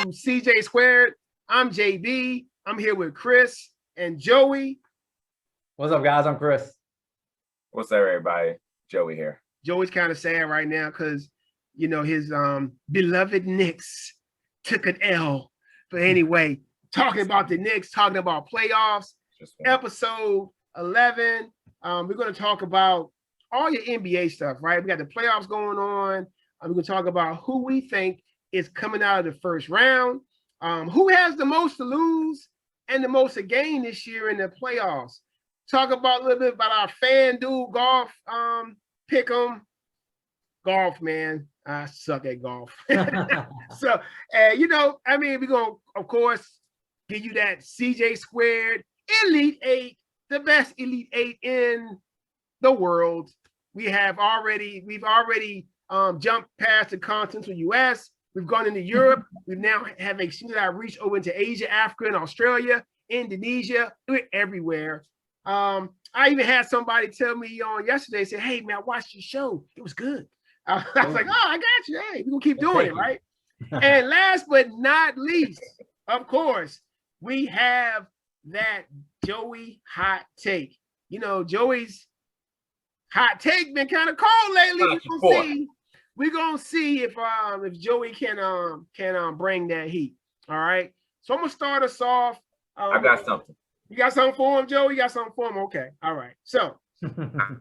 to CJ Squared. I'm JB. I'm here with Chris and Joey. What's up, guys? I'm Chris. What's up, everybody? Joey here. Joey's kind of sad right now because, you know, his beloved Knicks took an L. But anyway, talking about the Knicks, talking about playoffs, episode 11. We're going to talk about all your NBA stuff, right? We got the playoffs going on. We're going to talk about who we think is coming out of the first round, who has the most to lose and the most to gain this year in the playoffs. Talk about a little bit about our FanDuel golf pick 'em. Golf, man. I suck at golf. So, you know, I mean, we're going to, of course, give you that CJ Squared Elite 8, the best Elite 8 in the world. We've already jumped past the continental US. We've gone into Europe. We now have extended our reach over into Asia, Africa, and Australia, Indonesia. We're everywhere. I even had somebody tell me on yesterday, say, hey, man, I watched your show. It was good. I was like, oh, I got you. Hey, we're going to keep doing it, right? And last but not least, of course, we have that Joey hot take. You know, Joey's hot take been kind of cold lately. We're gonna see if Joey can bring that heat. All right. So I'm gonna start us off. I got something. You got something for him, Joey? You got something for him? Okay. All right. So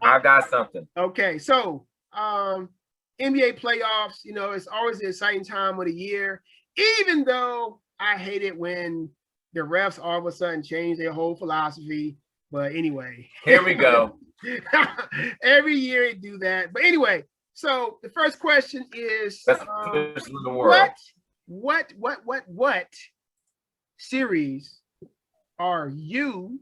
I got something. Okay. So NBA playoffs, you know, it's always an exciting time of the year, even though I hate it when the refs all of a sudden change their whole philosophy. But anyway, here we go. Every year they do that. But anyway, so the first question is what series are you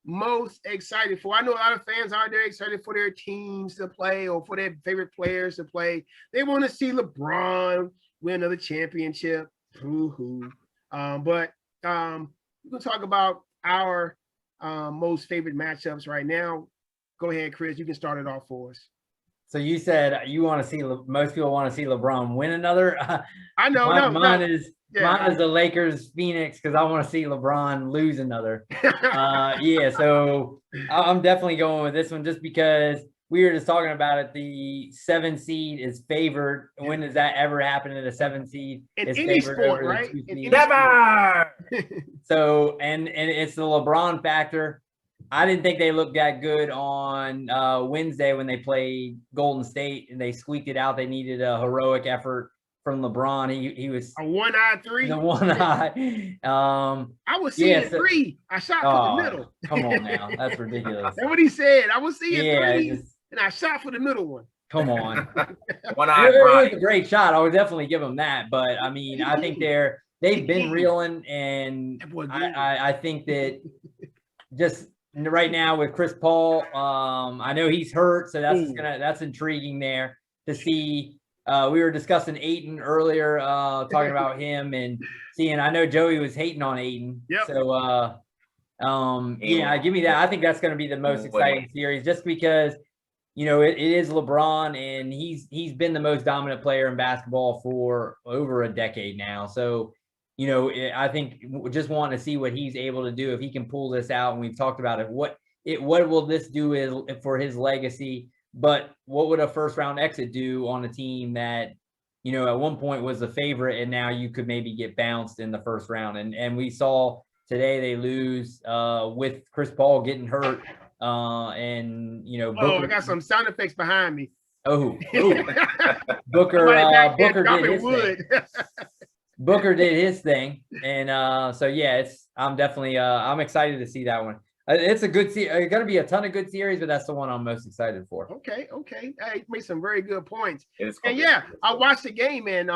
most excited for? I know a lot of fans out there excited for their teams to play or for their favorite players to play. They want to see LeBron win another championship. But we're gonna talk about our most favorite matchups right now. Go ahead, Chris. You can start it off for us. So you said you want to see most people want to see LeBron win another. I know. Mine is the Lakers Phoenix because I want to see LeBron lose another. So I'm definitely going with this one just because we were just talking about it. The 7 seed is favored. When does that ever happen in a 7 seed? In any sport, right? Never. So and it's the LeBron factor. I didn't think they looked that good on Wednesday when they played Golden State and they squeaked it out. They needed a heroic effort from LeBron. He was a one-eye three. The one eye. I was seeing three. I shot for the middle. Come on now, that's ridiculous. That's what he said. I was seeing three, and I shot for the middle one. Come on. One-eye. It was a great shot. I would definitely give him that. But I mean, I think they've been reeling, and I think that just. Right now with Chris Paul, I know he's hurt, so that's intriguing there to see. We were discussing Ayton earlier, talking about him and seeing. I know Joey was hating on Ayton, so give me that. I think that's going to be the most exciting series, just because you know it is LeBron and he's been the most dominant player in basketball for over a decade now. So. You know, I think just want to see what he's able to do if he can pull this out. And we've talked about it. What will this do for his legacy? But what would a first round exit do on a team that, you know, at one point was the favorite and now you could maybe get bounced in the first round? And we saw today they lose with Chris Paul getting hurt. And you know, Booker, I got some sound effects behind me. Booker did his thing. Booker did his thing, and I'm definitely I'm excited to see that one. It's a good series. It's going to be a ton of good series, but that's the one I'm most excited for. Okay. Hey, made some very good points. And yeah, I watched the game, and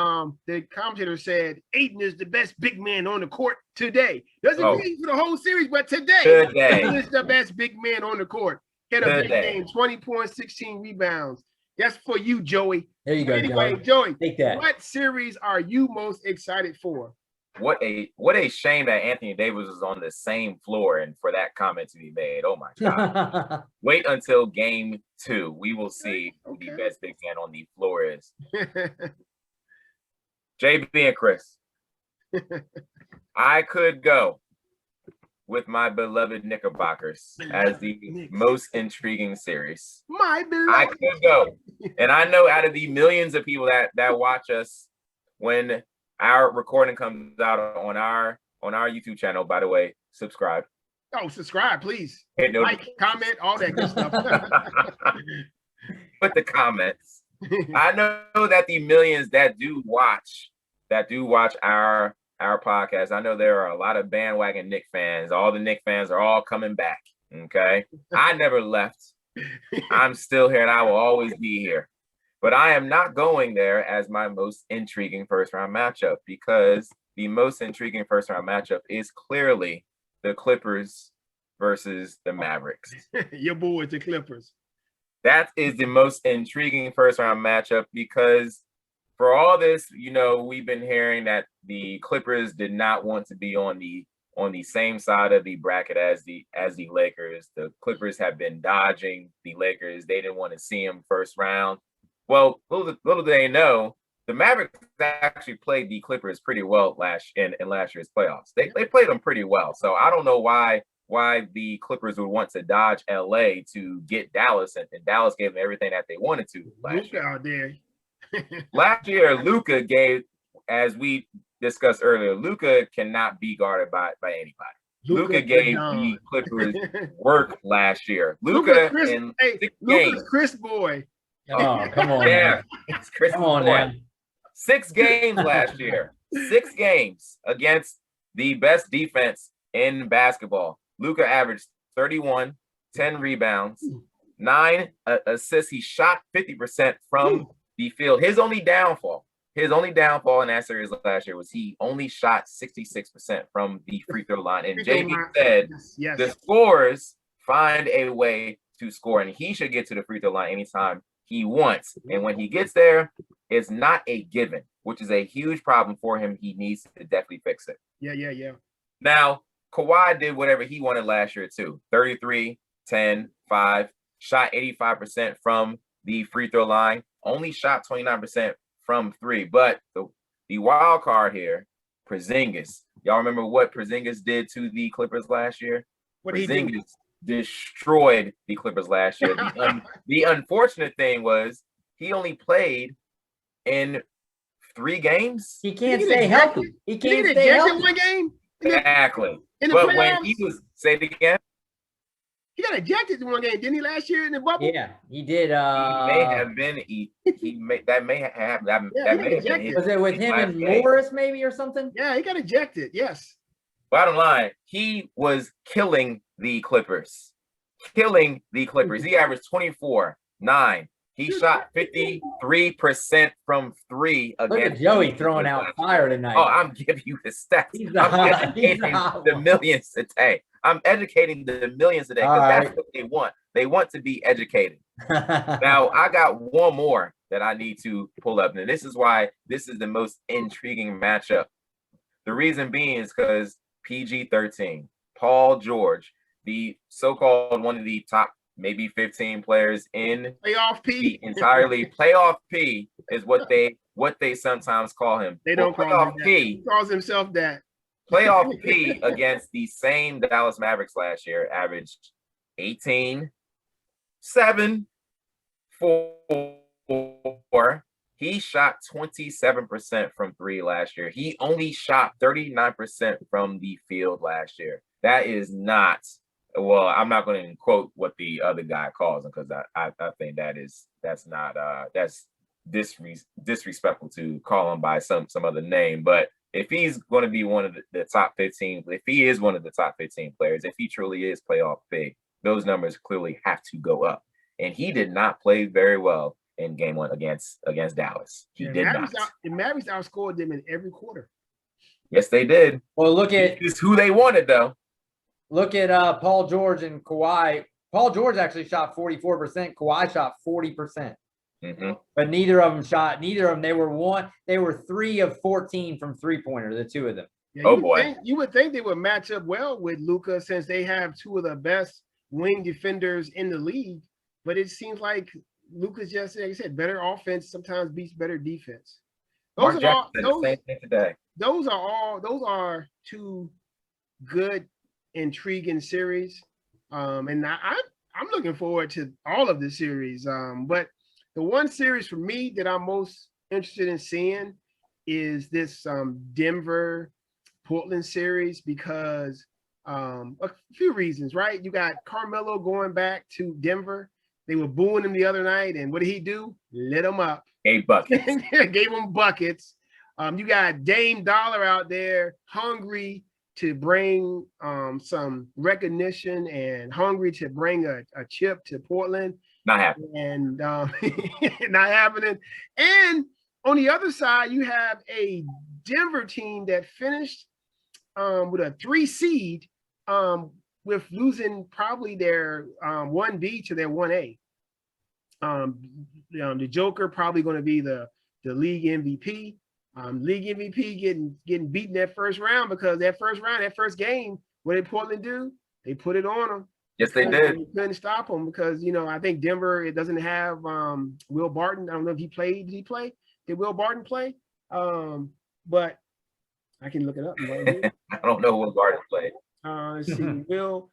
the commentator said Ayton is the best big man on the court today. Doesn't mean for the whole series, but today Ayton is the best big man on the court. Had a big game, 20 points, 16 rebounds. That's for you, Joey. There you go. Anyway, Joey, take that. What series are you most excited for? What a shame that Anthony Davis is on the same floor and for that comment to be made. Oh my God. Wait until game 2. We will see who the best big man on the floor is. JB and Chris. I could go with my beloved Knickerbockers as the most intriguing series. My beloved. I could go. And I know out of the millions of people that watch us when our recording comes out on our YouTube channel, by the way, subscribe. Oh, subscribe, please. Like, comment, all that good stuff. Put the comments. I know that the millions that do watch our podcast, I know there are a lot of bandwagon Knick fans. All the Knick fans are all coming back. Okay. I never left. I'm still here and I will always be here. But I am not going there as my most intriguing first round matchup, because the most intriguing first round matchup is clearly the Clippers versus the Mavericks. Your boys, the Clippers. That is the most intriguing first round matchup, because for all this, we've been hearing that the Clippers did not want to be on the same side of the bracket as the Lakers. The Clippers have been dodging the Lakers. They didn't want to see them first round. Well, little do they know, the Mavericks actually played the Clippers pretty well in last year's playoffs. They played them pretty well. So I don't know why the Clippers would want to dodge LA to get Dallas, and Dallas gave them everything that they wanted to last year. Out there. Last year, Luka gave, as we discussed earlier, Luka cannot be guarded by anybody. Luka gave the Clippers work last year. Luka in 6 games. Chris boy. Oh, come on. Yeah, it's Chris come on, boy. man. 6 games last year. 6 games against the best defense in basketball. Luka averaged 31, 10 rebounds, 9 assists. He shot 50% from the field. His only downfall in that series last year was he only shot 66% from the free throw line. And JB said the scorers find a way to score, and he should get to the free throw line anytime he wants. And when he gets there, it's not a given, which is a huge problem for him. He needs to definitely fix it. Yeah. Now, Kawhi did whatever he wanted last year too. 33, 10, 5, shot 85% from the free throw line, only shot 29% from 3. But the wild card here, Porzingis. Y'all remember what Porzingis did to the Clippers last year? What did he do? Destroyed the Clippers last year. The unfortunate thing was he only played in 3 games. He can't stay healthy. He can't stay healthy. 1 game. Exactly. But when he was, say it again. He got ejected in 1 game, didn't he, last year in the bubble? Yeah, he did. He may have been. That may have happened. That may have been. Was it with him and Morris maybe or something? Yeah, he got ejected. Yes. Bottom line, he was killing the Clippers. He averaged 24, 9. He shot 53% from 3 against. Look at Joey throwing out fire tonight. Oh, I'm giving you the stats. I'm educating the millions today. I'm educating the millions today because that's what they want. They want to be educated. Now, I got one more that I need to pull up. And this is why this is the most intriguing matchup. The reason being is because PG-13, Paul George, the so-called one of the top maybe 15 players in playoff P. Entirely playoff P is what they sometimes call him. They don't call him playoff P. He calls himself that. Playoff P against the same Dallas Mavericks last year averaged 18, 7, 4. He shot 27% from 3 last year. He only shot 39% from the field last year. That is not, well, I'm not going to quote what the other guy calls him because I think that's disrespectful to call him by some other name. But if he's going to be one of the top 15, if he is one of the top 15 players, if he truly is playoff big, those numbers clearly have to go up. And he did not play very well in game 1 against Dallas. He did not. The Mavericks outscored them in every quarter. Yes, they did. Well, look at it's who they wanted, though. Look at Paul George and Kawhi. Paul George actually shot 44%. Kawhi shot 40%. Mm-hmm. But neither of them. They were 3 of 14 from 3-pointer, the two of them. Yeah, you would think they would match up well with Luka since they have 2 of the best wing defenders in the league. But it seems like Luka's just, like I said, better offense sometimes beats better defense. Those are all the same thing today. Those are two good, intriguing series. And I'm looking forward to all of the series. But the one series for me that I'm most interested in seeing is this Denver Portland series because a few reasons, right? You got Carmelo going back to Denver. They were booing him the other night, and what did he do? Lit him up. Gave buckets. Gave him buckets. You got Dame Dollar out there, hungry to bring some recognition and hungry to bring a chip to Portland. Not happening. And not happening. And on the other side, you have a Denver team that finished with a 3 seed with losing probably their 1B to their 1A. The Joker probably going to be the league MVP. League MVP getting beaten that first round because that first game, what did Portland do? They put it on them. Yes, they did. They couldn't stop them because, I think Denver, it doesn't have Will Barton. I don't know if he played. Did he play? Did Will Barton play? But I can look it up. I don't know what Barton played. Let's see. No,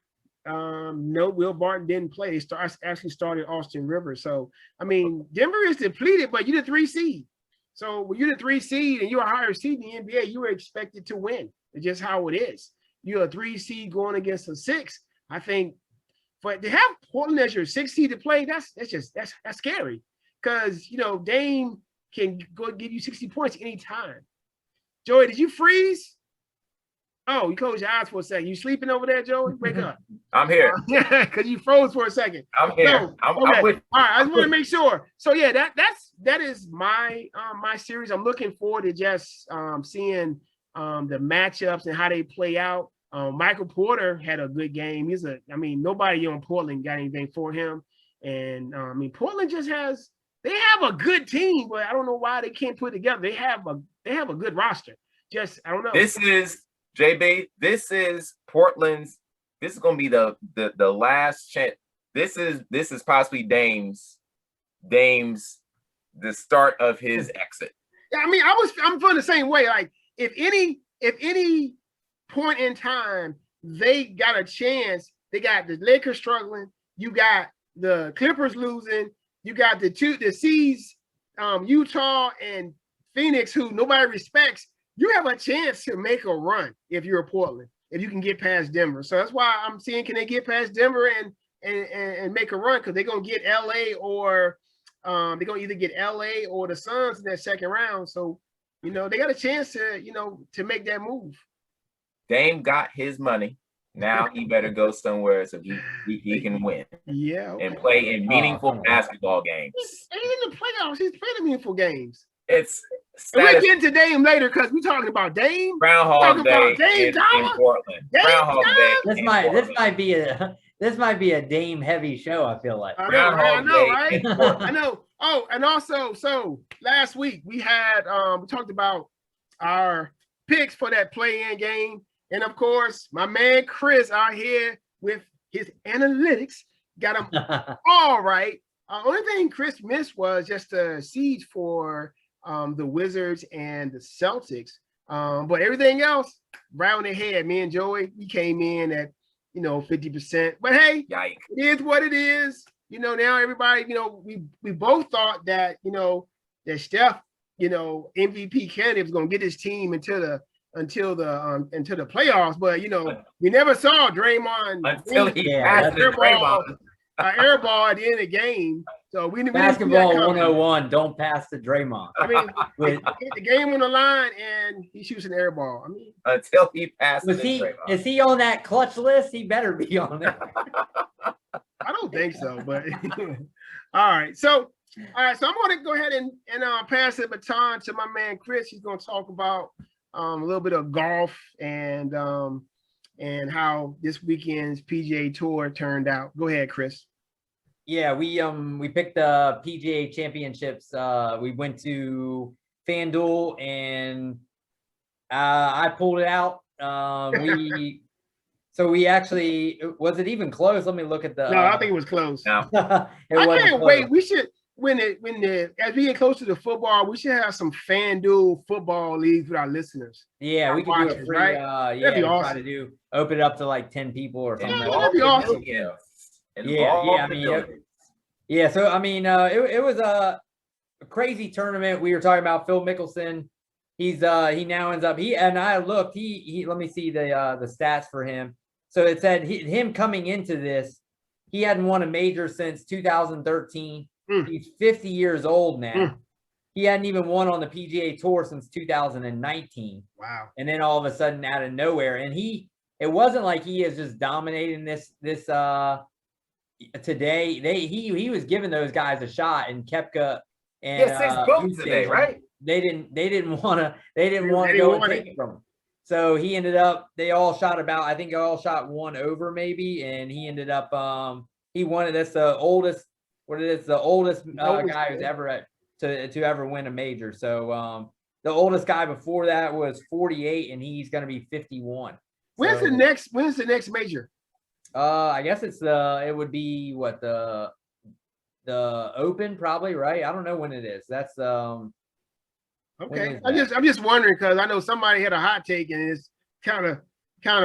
Will Barton didn't play. They actually started Austin Rivers. So, I mean, Denver is depleted, but you're the 3 seed. So when you're the 3 seed and you're a higher seed in the NBA, you were expected to win. It's just how it is. You're a 3 seed going against a 6. I think, but to have Portland as your 6 seed to play, that's scary. Because Dame can go give you 60 points anytime. Joey, did you freeze? Oh, you closed your eyes for a second. You sleeping over there, Joey? Wake up. I'm here. Yeah, because you froze for a second. I'm here. So, I'm All with right, I just want to make sure. So yeah, that is my my series. I'm looking forward to just seeing the matchups and how they play out. Michael Porter had a good game. Nobody on Portland got anything for him. And Portland just they have a good team, but I don't know why they can't put it together. They have a good roster. Just I don't know. This is JB. This is Portland's. This is going to be the last chance. This is possibly Dame's the start of his exit. Yeah, I'm feeling the same way. Like if any point in time they got a chance, they got the Lakers struggling, you got the Clippers losing, you got the C's, Utah and Phoenix, who nobody respects. You have a chance to make a run if you're a Portland, if you can get past Denver. So that's why I'm seeing, can they get past Denver and make a run? Because they're gonna get LA or they're gonna either get LA or the Suns in that second round. So they got a chance to make that move. Dame got his money. Now he better go somewhere so he can win. Yeah. Okay. And play in meaningful basketball games. He's in the playoffs. He's playing meaningful games. We're getting to Dame later because we're talking about Dame. Groundhog Day in Portland. Groundhog Day. This might be a Dame heavy show. I feel like. I know, right? I know. Oh, and also, so last week we had we talked about our picks for that play-in game, and of course, my man Chris out here with his analytics got them all right. Only thing Chris missed was just the seeds for the Wizards and the Celtics. But everything else, right on the head. Me and Joey, we came in at 50%. But hey, Yikes. It is what it is. Now everybody, we both thought that that Steph, MVP candidate was gonna get his team until the playoffs. But we never saw Draymond until he passed Draymond. Airball at the end of the game. So we basketball 101. Don't pass to Draymond. The game on the line and he shoots an airball. Until he passes. Is he on that clutch list? He better be on there. I don't think so, but all right. So I'm going to go ahead and pass the baton to my man Chris. He's going to talk about a little bit of golf and how this weekend's PGA Tour turned out. Go ahead, Chris. Yeah, we picked the PGA Championships. We went to FanDuel and I pulled it out. We actually, was it even close? Let me look at the. No, I think it was close. No. I can't wait. We as we get closer to football, we should have some FanDuel football leagues with our listeners. Yeah, we could do a free, right? yeah, be try to open it up to like 10 people or something. That'd be awesome. Yeah. So I mean, it was a crazy tournament. We were talking about Phil Mickelson. He now ends up I looked. He let me see the stats for him. So it said him coming into this, he hadn't won a major since 2013. He's 50 years old now. He hadn't even won on the PGA Tour since 2019. Wow. And then all of a sudden, out of nowhere, and it wasn't like he is just dominating this today. He was giving those guys a shot, and Koepka and 6 books today, right? They didn't want to go and take it from him. So he ended up, they all shot one over maybe, and he ended up he won it. That's the oldest guy who's ever to ever win a major. So the oldest guy before that was 48, and he's going to be 51. When's the next major? I guess it would be what the Open probably, right? I don't know when it is. That's okay. I'm just wondering because I know somebody had a hot take and it's kind of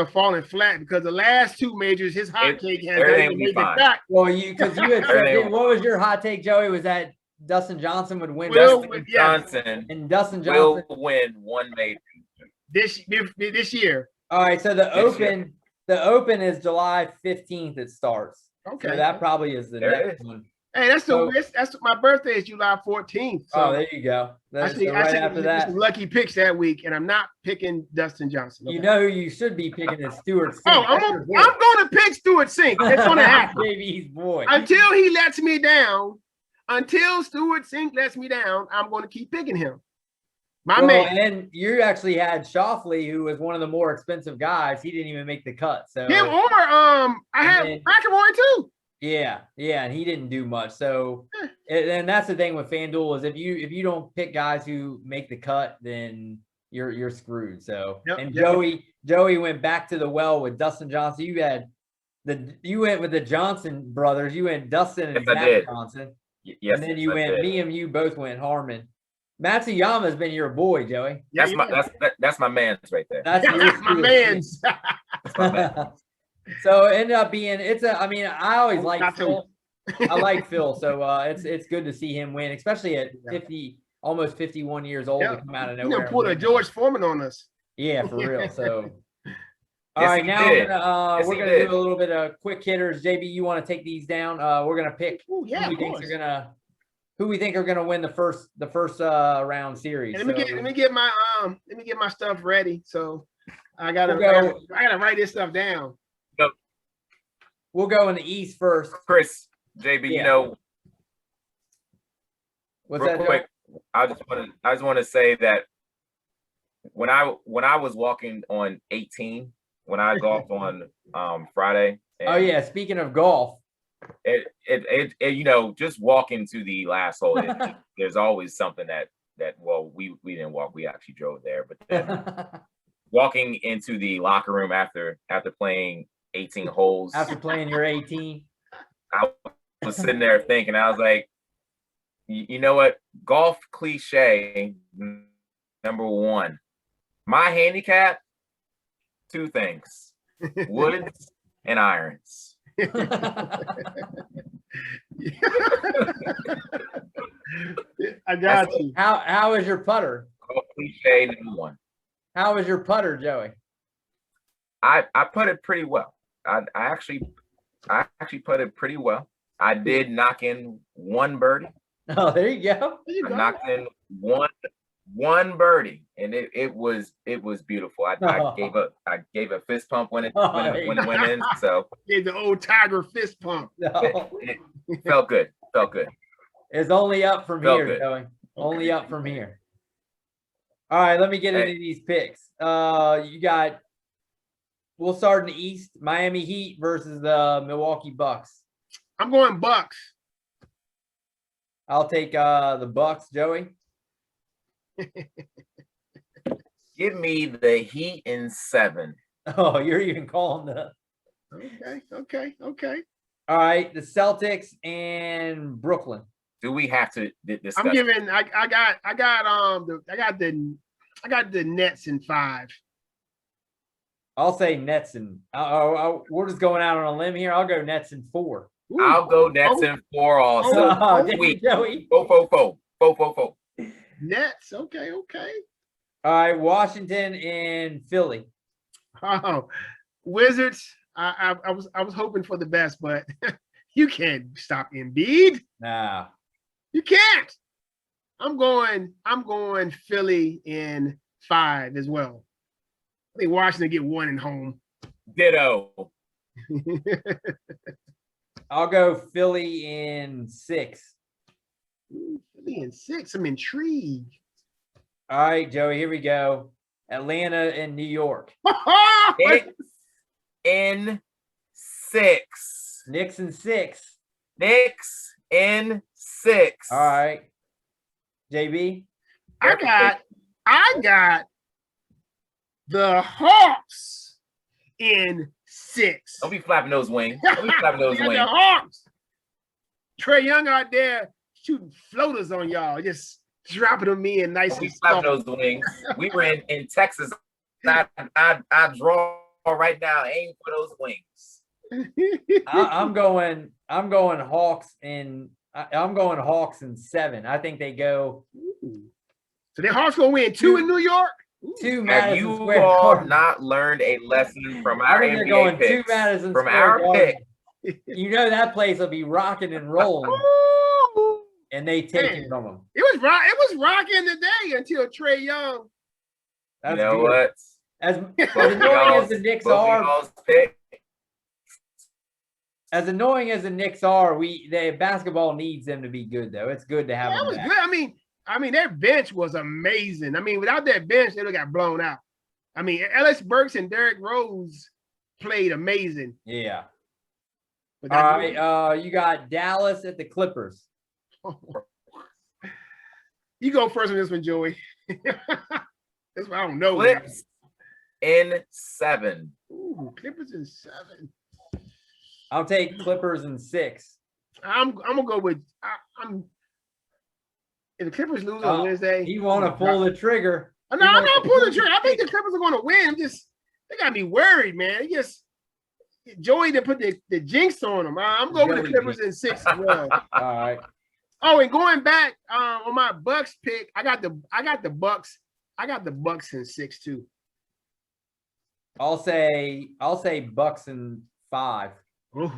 falling flat because the last 2 majors, his hot take has made the cut. Well, because you had said, what was your hot take, Joey? Was that Dustin Johnson would win? Dustin Johnson will win 1 major this year. All right, so the Open is July 15th. It starts. Okay, so that probably is the next one. Hey, that's my birthday is July 14th. So there you go. I see after that, lucky picks that week, and I'm not picking Dustin Johnson. Okay? You know who you should be picking is Stewart Sink. Oh, I'm going to pick Stewart Sink. It's going to happen. Baby's boy. Until he lets me down, until Stewart Sink lets me down, I'm going to keep picking him. My man. And you actually had Shoffley, who was one of the more expensive guys. He didn't even make the cut. So him or I had McElroy too. Yeah, and he didn't do much. So, and that's the thing with FanDuel is if you don't pick guys who make the cut, then you're screwed. So, Joey went back to the well with Dustin Johnson. You went with the Johnson brothers. You went Dustin and Zach Johnson. Yes, and then you went. Me and you both went Harmon. Matsuyama's been your boy, Joey. That's my man's right there. That's my man's. That's my man. So it ended up being I always like Phil. I like Phil, so it's good to see him win, especially at 50, almost 51 years old to come out of nowhere. You pulled a George Foreman on us. Yeah, for real. So all right, now we're gonna do a little bit of quick hitters. JB, you want to take these down? We're gonna pick who we think are gonna win the first round series. And let me get my stuff ready. So I gotta write this stuff down. We'll go in the East first. Chris, JB, you know, what's real that? Quick, I just want to say that when I was walking on 18, when I golfed on Friday. Speaking of golf, it you know, just walking to the last hole, there's always something that we didn't walk, we actually drove there, but then walking into the locker room after playing 18 holes. After playing your 18, I was sitting there thinking, I was like, you know what? Golf cliche number 1. My handicap, 2 things: woods and irons. I got you. How is your putter? Golf cliche number 1. How is your putter, Joey? I putted pretty well. I actually putted pretty well. I did knock in 1 birdie. Oh, there you go. I knocked in one birdie, and it was beautiful. I gave a fist pump when it went in. So gave the old Tiger fist pump. It felt good. It's only up from here, Joey. Only up from here. All right, let me get into these picks. We'll start in the East. Miami Heat versus the Milwaukee Bucks. I'm going Bucks. I'll take the Bucks, Joey. Give me the Heat in 7. Oh, you're even calling the. Okay. All right, the Celtics and Brooklyn. do we have to discuss? I'm giving. I got the Nets in 5. I'll say Nets and we're just going out on a limb here. I'll go Nets in 4. Ooh. I'll go Nets in 4 also. Sweet. Joey. Four. Nets. Okay. All right, Washington and Philly. Oh, Wizards. I was hoping for the best, but you can't stop Embiid. Nah. You can't. I'm going Philly in 5 as well. I think Washington get 1 in home. Ditto. I'll go Philly in 6. Philly in 6. I'm intrigued. All right, Joey, here we go. Atlanta and New York. Knicks in 6. Knicks in 6. Knicks in 6. All right. JB? I got the Hawks in 6. Don't be flapping those wings. Don't be flapping those wings. The Hawks. Trae Young out there shooting floaters on y'all, just dropping them in nice. Don't be flapping those wings. We were in Texas. I draw right now, aim for those wings. I'm going Hawks in. I'm going Hawks in 7. I think they go. So the Hawks gonna win 2 in New York. 2 Have Madison you Square all Garden. not learned a lesson from our I think they're NBA going 2 picks? Madison From Square our Garden. pick, You know that place will be rocking and rolling, and they take it from them. It was rocking today until Trae Young. you know what? As annoying as the Knicks are, as annoying as the Knicks are, the basketball needs them to be good, though. It's good to have them back. Good. I mean, their bench was amazing. I mean, without that bench, they would have got blown out. I mean, Ellis Burks and Derrick Rose played amazing. Yeah. All right. You got Dallas at the Clippers. You go first on this one, Joey. That's what I don't know. Clips in 7. Ooh, Clippers in 7. I'll take Clippers in 6. I'm gonna go with if the Clippers lose on Wednesday. You want to pull the trigger? No, I'm not pulling the trigger. I think the Clippers are going to win. They got me worried, man. Joey to put the jinx on them. I'm going with the Clippers in 6 as well. All right. Oh, and going back on my Bucks pick, I got the Bucks. I got the Bucks in 6 too. I'll say Bucks in 5. Ooh.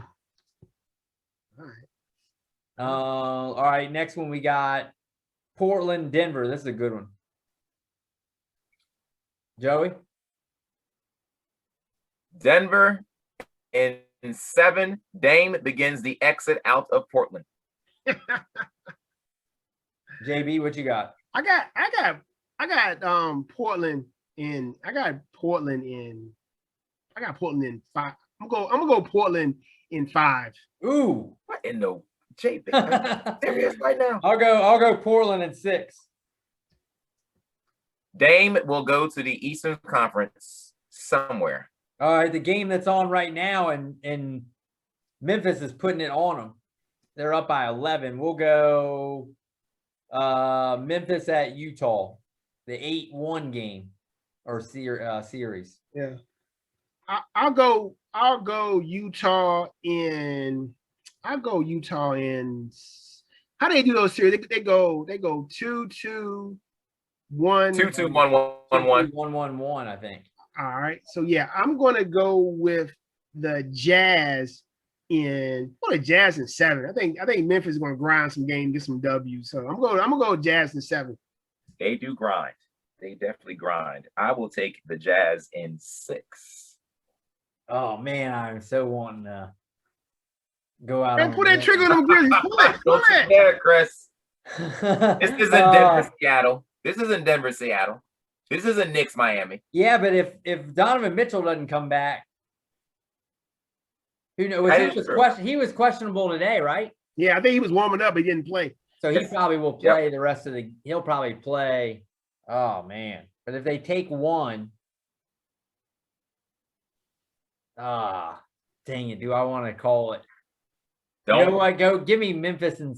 All All right. Next one we got Portland, Denver. This is a good one. Joey? Denver in 7. Dame begins the exit out of Portland. JB, what you got? I got Portland in. I got Portland in 5. I'm gonna go Portland in 5. Ooh. What in the JB? Serious right now? I'll go Portland in 6. Dame will go to the Eastern Conference somewhere. All right, the game that's on right now, and Memphis is putting it on them. They're up by 11. We'll go Memphis at Utah, the 8-1 game or series. Yeah, I'll go Utah in. I'll go Utah in. How do they do those series? They go 2-2-1. 2-2-1-1-1. 1-1-1, I think. All right. So yeah, I'm gonna go with the Jazz in the Jazz in 7. I think Memphis is gonna grind some game, get some W's. So I'm gonna go Jazz in 7. They do grind. They definitely grind. I will take the Jazz in 6. Oh man, I'm so wanting to go out. Man, put that trigger on them Grizzlies. Pull it. There, Chris. This isn't Denver, Seattle. This isn't Denver, Seattle. This isn't Knicks, Miami. Yeah, but if Donovan Mitchell doesn't come back, who knows? He was questionable today, right? Yeah, I think he was warming up. He didn't play. So he probably will play the rest of the. He'll probably play. Oh man! But if they take one, dang it! Do I want to call it? Don't. You know what? Go give me Memphis and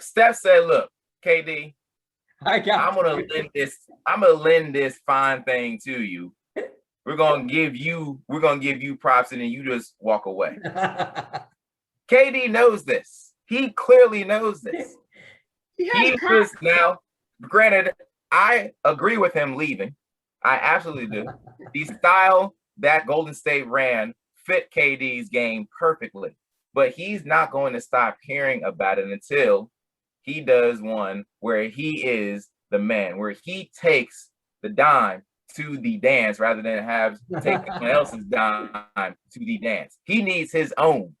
Steph said, "Look, KD, I'm gonna lend this fine thing to you. We're gonna give you props, and then you just walk away." KD knows this. He clearly knows this. He is now. Granted, I agree with him leaving. I absolutely do. The style that Golden State ran fit KD's game perfectly, but he's not going to stop hearing about it until he does one where he is the man, where he takes the dime to the dance rather than take someone else's dime to the dance. He needs his own.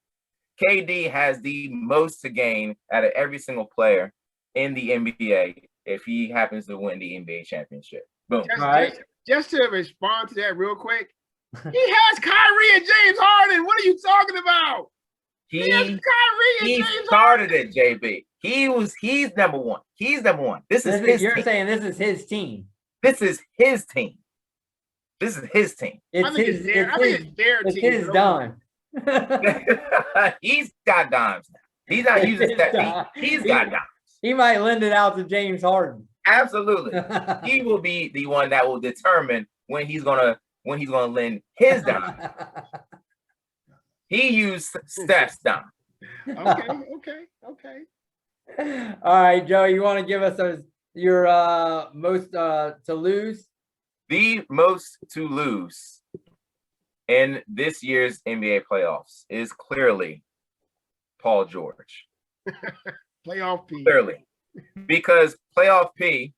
KD has the most to gain out of every single player in the NBA if he happens to win the NBA championship. Boom. Just to respond to that real quick, he has Kyrie and James Harden. What are you talking about? He has Kyrie and James started it, JB. He's number one. He's number one. You're saying this is his team. This is his team. This is his team. It's his dime. He's got dimes now. He's not using that. He's got dimes. He might lend it out to James Harden. Absolutely. He will be the one that will determine when he's gonna lend his dime. He used Steph's dime. Okay. All right, Joe, you want to give us your most to lose? The most to lose in this year's NBA playoffs is clearly Paul George. Playoff P. Clearly. Because playoff P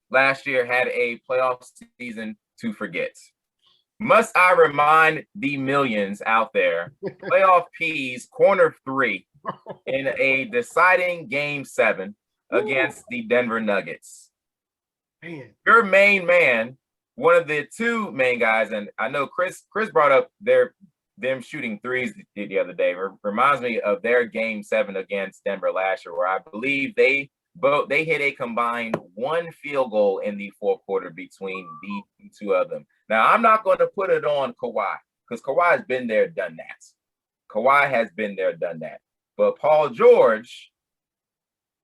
last year had a playoff season to forget. Must I remind the millions out there, playoff P's corner 3 in a deciding game 7 against the Denver Nuggets. Man. Your main man, one of the two main guys, and I know Chris brought up them shooting threes the other day. Reminds me of their game 7 against Denver last year, where I believe they hit a combined 1 field goal in the fourth quarter between the two of them. Now, I'm not going to put it on Kawhi, because Kawhi has been there, done that. Kawhi has been there, done that. But Paul George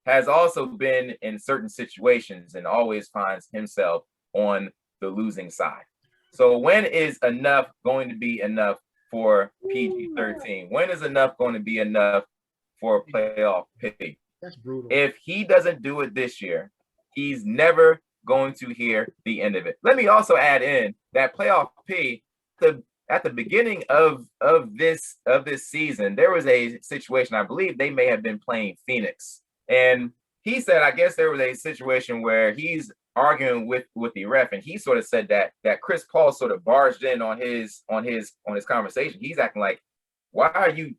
has also been in certain situations and always finds himself on the losing side. So when is enough going to be enough for PG-13? When is enough going to be enough for playoff P? That's brutal. If he doesn't do it this year, he's never going to hear the end of it. Let me also add in that playoff P, at the beginning of this season, there was a situation, I believe they may have been playing Phoenix. And he said, I guess there was a situation where he's arguing with the ref, and he sort of said that Chris Paul sort of barged in on his conversation. He's acting like, why are you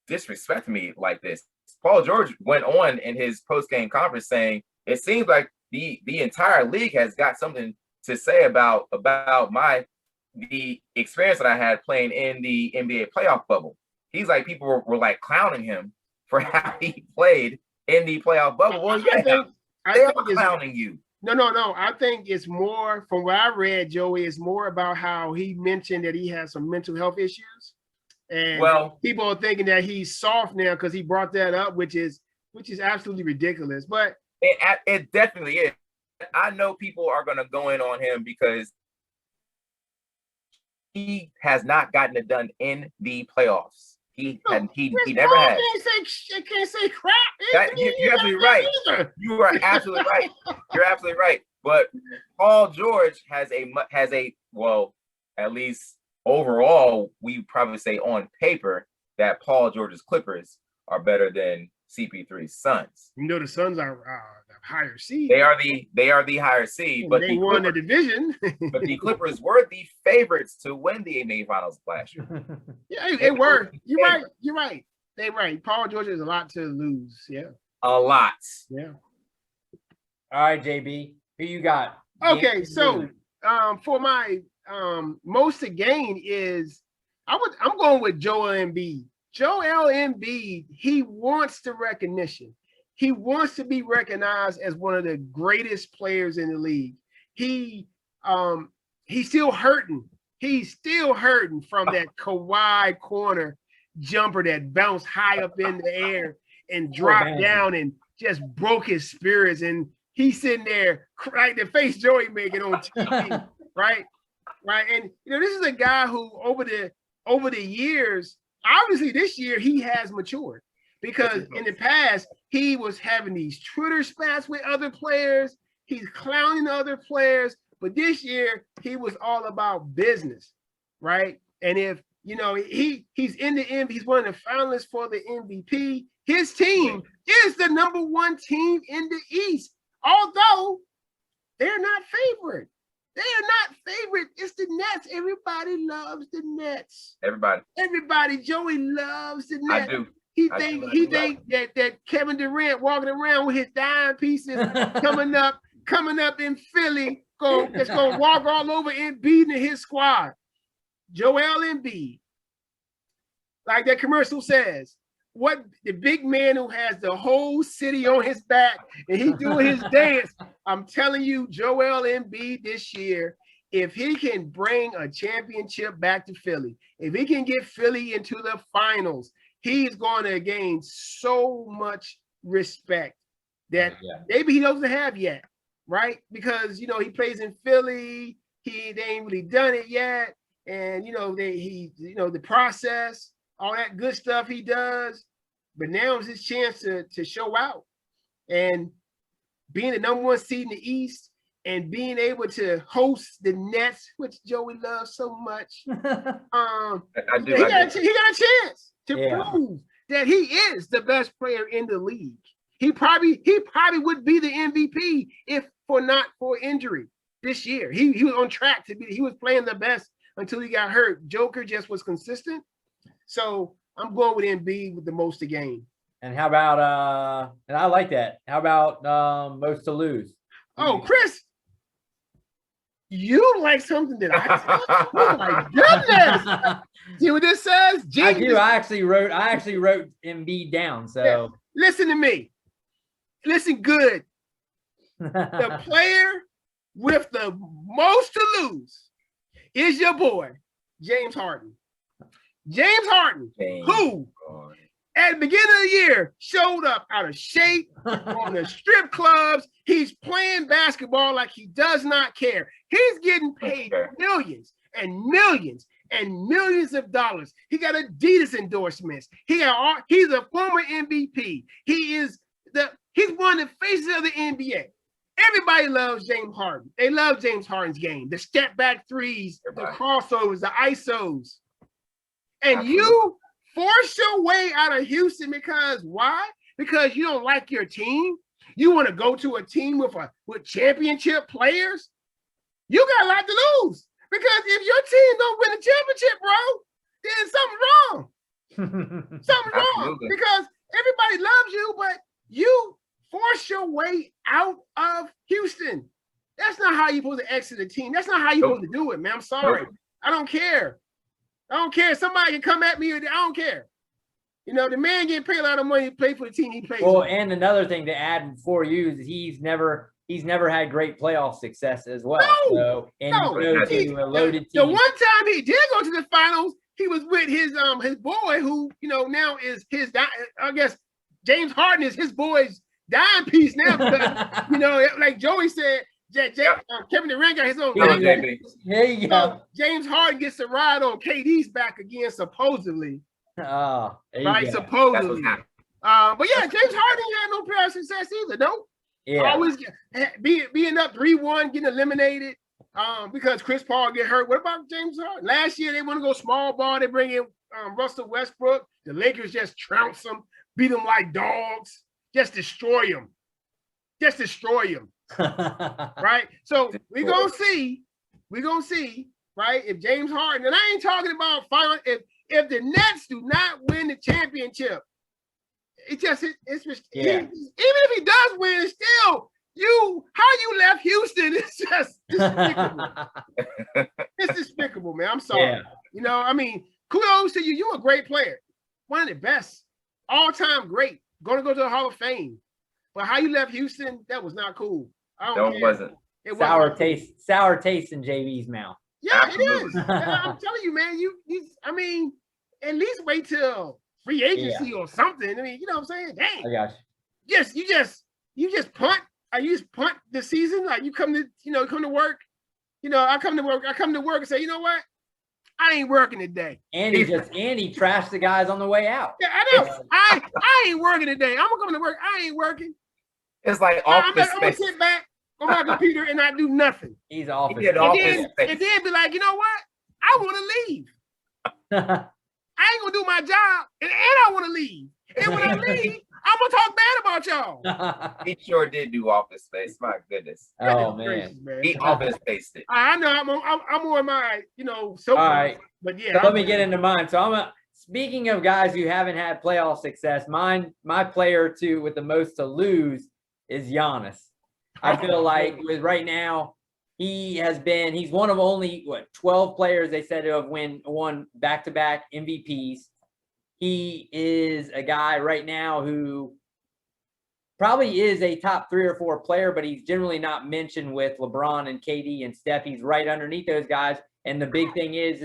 disrespecting me like this? Paul George went on in his post-game conference saying, it seems like the entire league has got something to say about the experience that I had playing in the NBA playoff bubble. He's like, people were like clowning him for how he played in the playoff bubble. Well, yeah, they're clowning you. No. I think it's more, from what I read, Joey, it's more about how he mentioned that he has some mental health issues. And people are thinking that he's soft now because he brought that up, which is absolutely ridiculous. But it definitely is. I know people are going to go in on him because he has not gotten it done in the playoffs. He never has. Can't say crap. You're absolutely right. You are absolutely right. You're absolutely right. But Paul George has at least overall, we probably say on paper that Paul George's Clippers are better than CP3's Suns. You know, the Suns are the higher seed. They are the higher seed, but they won the division. But the Clippers were the favorites to win the NBA Finals last year. Yeah, they were. You're right. They're right. Paul George has a lot to lose. Yeah, a lot. Yeah. All right, JB, who you got? Okay, so for my most to gain is I'm going with Joel Embiid. Joel Embiid, he wants the recognition. He wants to be recognized as one of the greatest players in the league. He's still hurting. He's still hurting from that Kawhi corner jumper that bounced high up in the air and dropped down and just broke his spirits. And he's sitting there, right? The face Joey making on TV, right? Right. And this is a guy who over the years, obviously this year he has matured, because in the past he was having these Twitter spats with other players. He's clowning other players, but this year he was all about business, right? And if he's in the he's one of the finalists for the MVP. His team is the #1 team in the East, although they're not favored. They are not favorite. It's the Nets. Everybody loves the Nets. Everybody. Joey loves the Nets. I do. He think that Kevin Durant walking around with his dime pieces coming up in Philly, that's gonna walk all over Embiid and his squad. Joel Embiid, like that commercial says, what the big man who has the whole city on his back and he doing his dance. I'm telling you, Joel Embiid this year, if he can bring a championship back to Philly, if he can get Philly into the finals, he's going to gain so much respect that maybe he doesn't have yet, right? Because he plays in Philly, they ain't really done it yet, and the process, all that good stuff he does. But now is his chance to show out, and being the #1 seed in the East and being able to host the Nets, which Joey loves so much. He got a chance to prove that he is the best player in the league. He probably would be the MVP if not for injury this year. He was on track to be. He was playing the best until he got hurt. Joker just was consistent. So I'm going with Embiid with the most a game. And how about and I like that. How about most to lose? Oh, Chris, you like something that I oh my goodness. See what this says? James, I do. I actually wrote Embiid down. So listen to me. Listen good. The player with the most to lose is your boy, James Harden. James Harden, who at the beginning of the year showed up out of shape on the strip clubs. He's playing basketball like he does not care. He's getting paid millions and millions and millions of dollars. He got Adidas endorsements. He's a former MVP. He's one of the faces of the NBA. Everybody loves James Harden. They love James Harden's game. The step back threes, the crossovers, the ISOs. And you force your way out of Houston because why? Because you don't like your team. You want to go to a team with championship players. You got a lot to lose, because if your team don't win the championship, bro, then something's wrong. Something's wrong, because everybody loves you, but you force your way out of Houston. That's not how you're supposed to exit a team. That's not how you're supposed to do it, man. I'm sorry. I don't care. Somebody can come at me. I don't care. The man getting paid a lot of money to play for the team he plays. Well, and another thing to add for you is he's never had great playoff success as well. No. The one time he did go to the finals, he was with his boy, who now is his. I guess James Harden is his boy's dime piece now, because like Joey said. Kevin Durant got his own. There you go. James Harden gets a ride on KD's back again, supposedly. Right, supposedly. But yeah, James Harden had no playoff success either. No. Yeah. Always being up 3-1, getting eliminated. Because Chris Paul get hurt. What about James Harden? Last year they want to go small ball. They bring in Russell Westbrook. The Lakers just trounce them, beat them like dogs, just destroy them. Right? So we're gonna see, right? If James Harden, and I ain't talking about final, if the Nets do not win the championship, even if he does win, it's still how you left Houston is just despicable. It's despicable, man. I'm sorry. Yeah. Kudos to you. You're a great player. One of the best, all-time great. Gonna go to the Hall of Fame. But how you left Houston, that was not cool. It wasn't. Sour taste in JV's mouth. Yeah, it is. I'm telling you, man. At least wait till free agency or something. I mean, you know what I'm saying? Dang. I got you just punt. You just punt the season. Like you come to work. I come to work and say, you know what? I ain't working today. And he trashed the guys on the way out. Yeah, I know. I ain't working today. I'm gonna come to work. I ain't working. It's like I'm gonna sit back on my computer and not do nothing. He's office. And then be like, you know what? I want to leave. I ain't gonna do my job, and I want to leave. And when I leave, I'm gonna talk bad about y'all. He sure did do Office Space. My goodness. Oh man. He Office Spaced it. I know I'm on my All right, but yeah. Let me get into mine. So speaking of guys who haven't had playoff success, my player with the most to lose is Giannis. I feel like right now he's one of only 12 players they said to have won back-to-back MVPs. He is a guy right now who probably is a top 3 or 4 player, but he's generally not mentioned with LeBron and KD and Steph. He's right underneath those guys. And the big thing is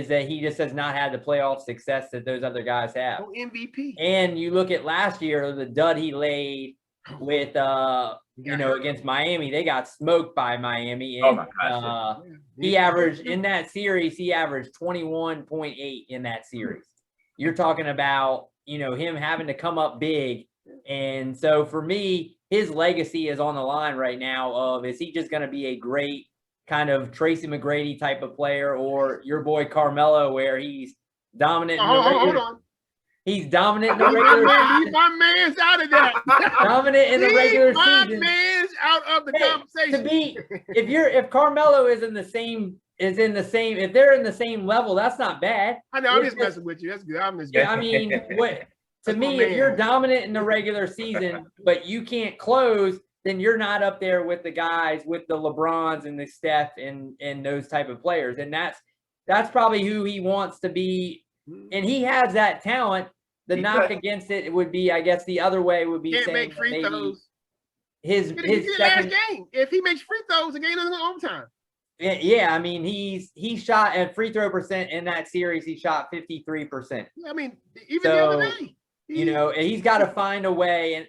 that he just has not had the playoff success that those other guys have. Oh, MVP. And you look at last year, the dud he laid with against Miami. They got smoked by Miami. And, he averaged in that series, 21.8 in that series. You're talking about, him having to come up big. And so for me, his legacy is on the line right now is he just going to be a great kind of Tracy McGrady type of player, or your boy Carmelo, where he's dominant. Hold on. He's dominant in the regular season. Leave my man's out of that. Dominant in the regular season. My man's out of the conversation. If Carmelo is in the same, if they're in the same level, that's not bad. I know, I'm just messing with you. That's good. I'm just I mean, to me, if you're dominant in the regular season, but you can't close, then you're not up there with the guys, with the LeBrons and the Steph and those type of players. And that's probably who he wants to be. And he has that talent. The knock against it would be, I guess, the other way would be can't saying make free throws. His second last game. If he makes free throws, the game doesn't go overtime. Yeah, I mean, he shot at free throw percent in that series. He shot 53%. I mean, even the other day. And he's got to find a way, and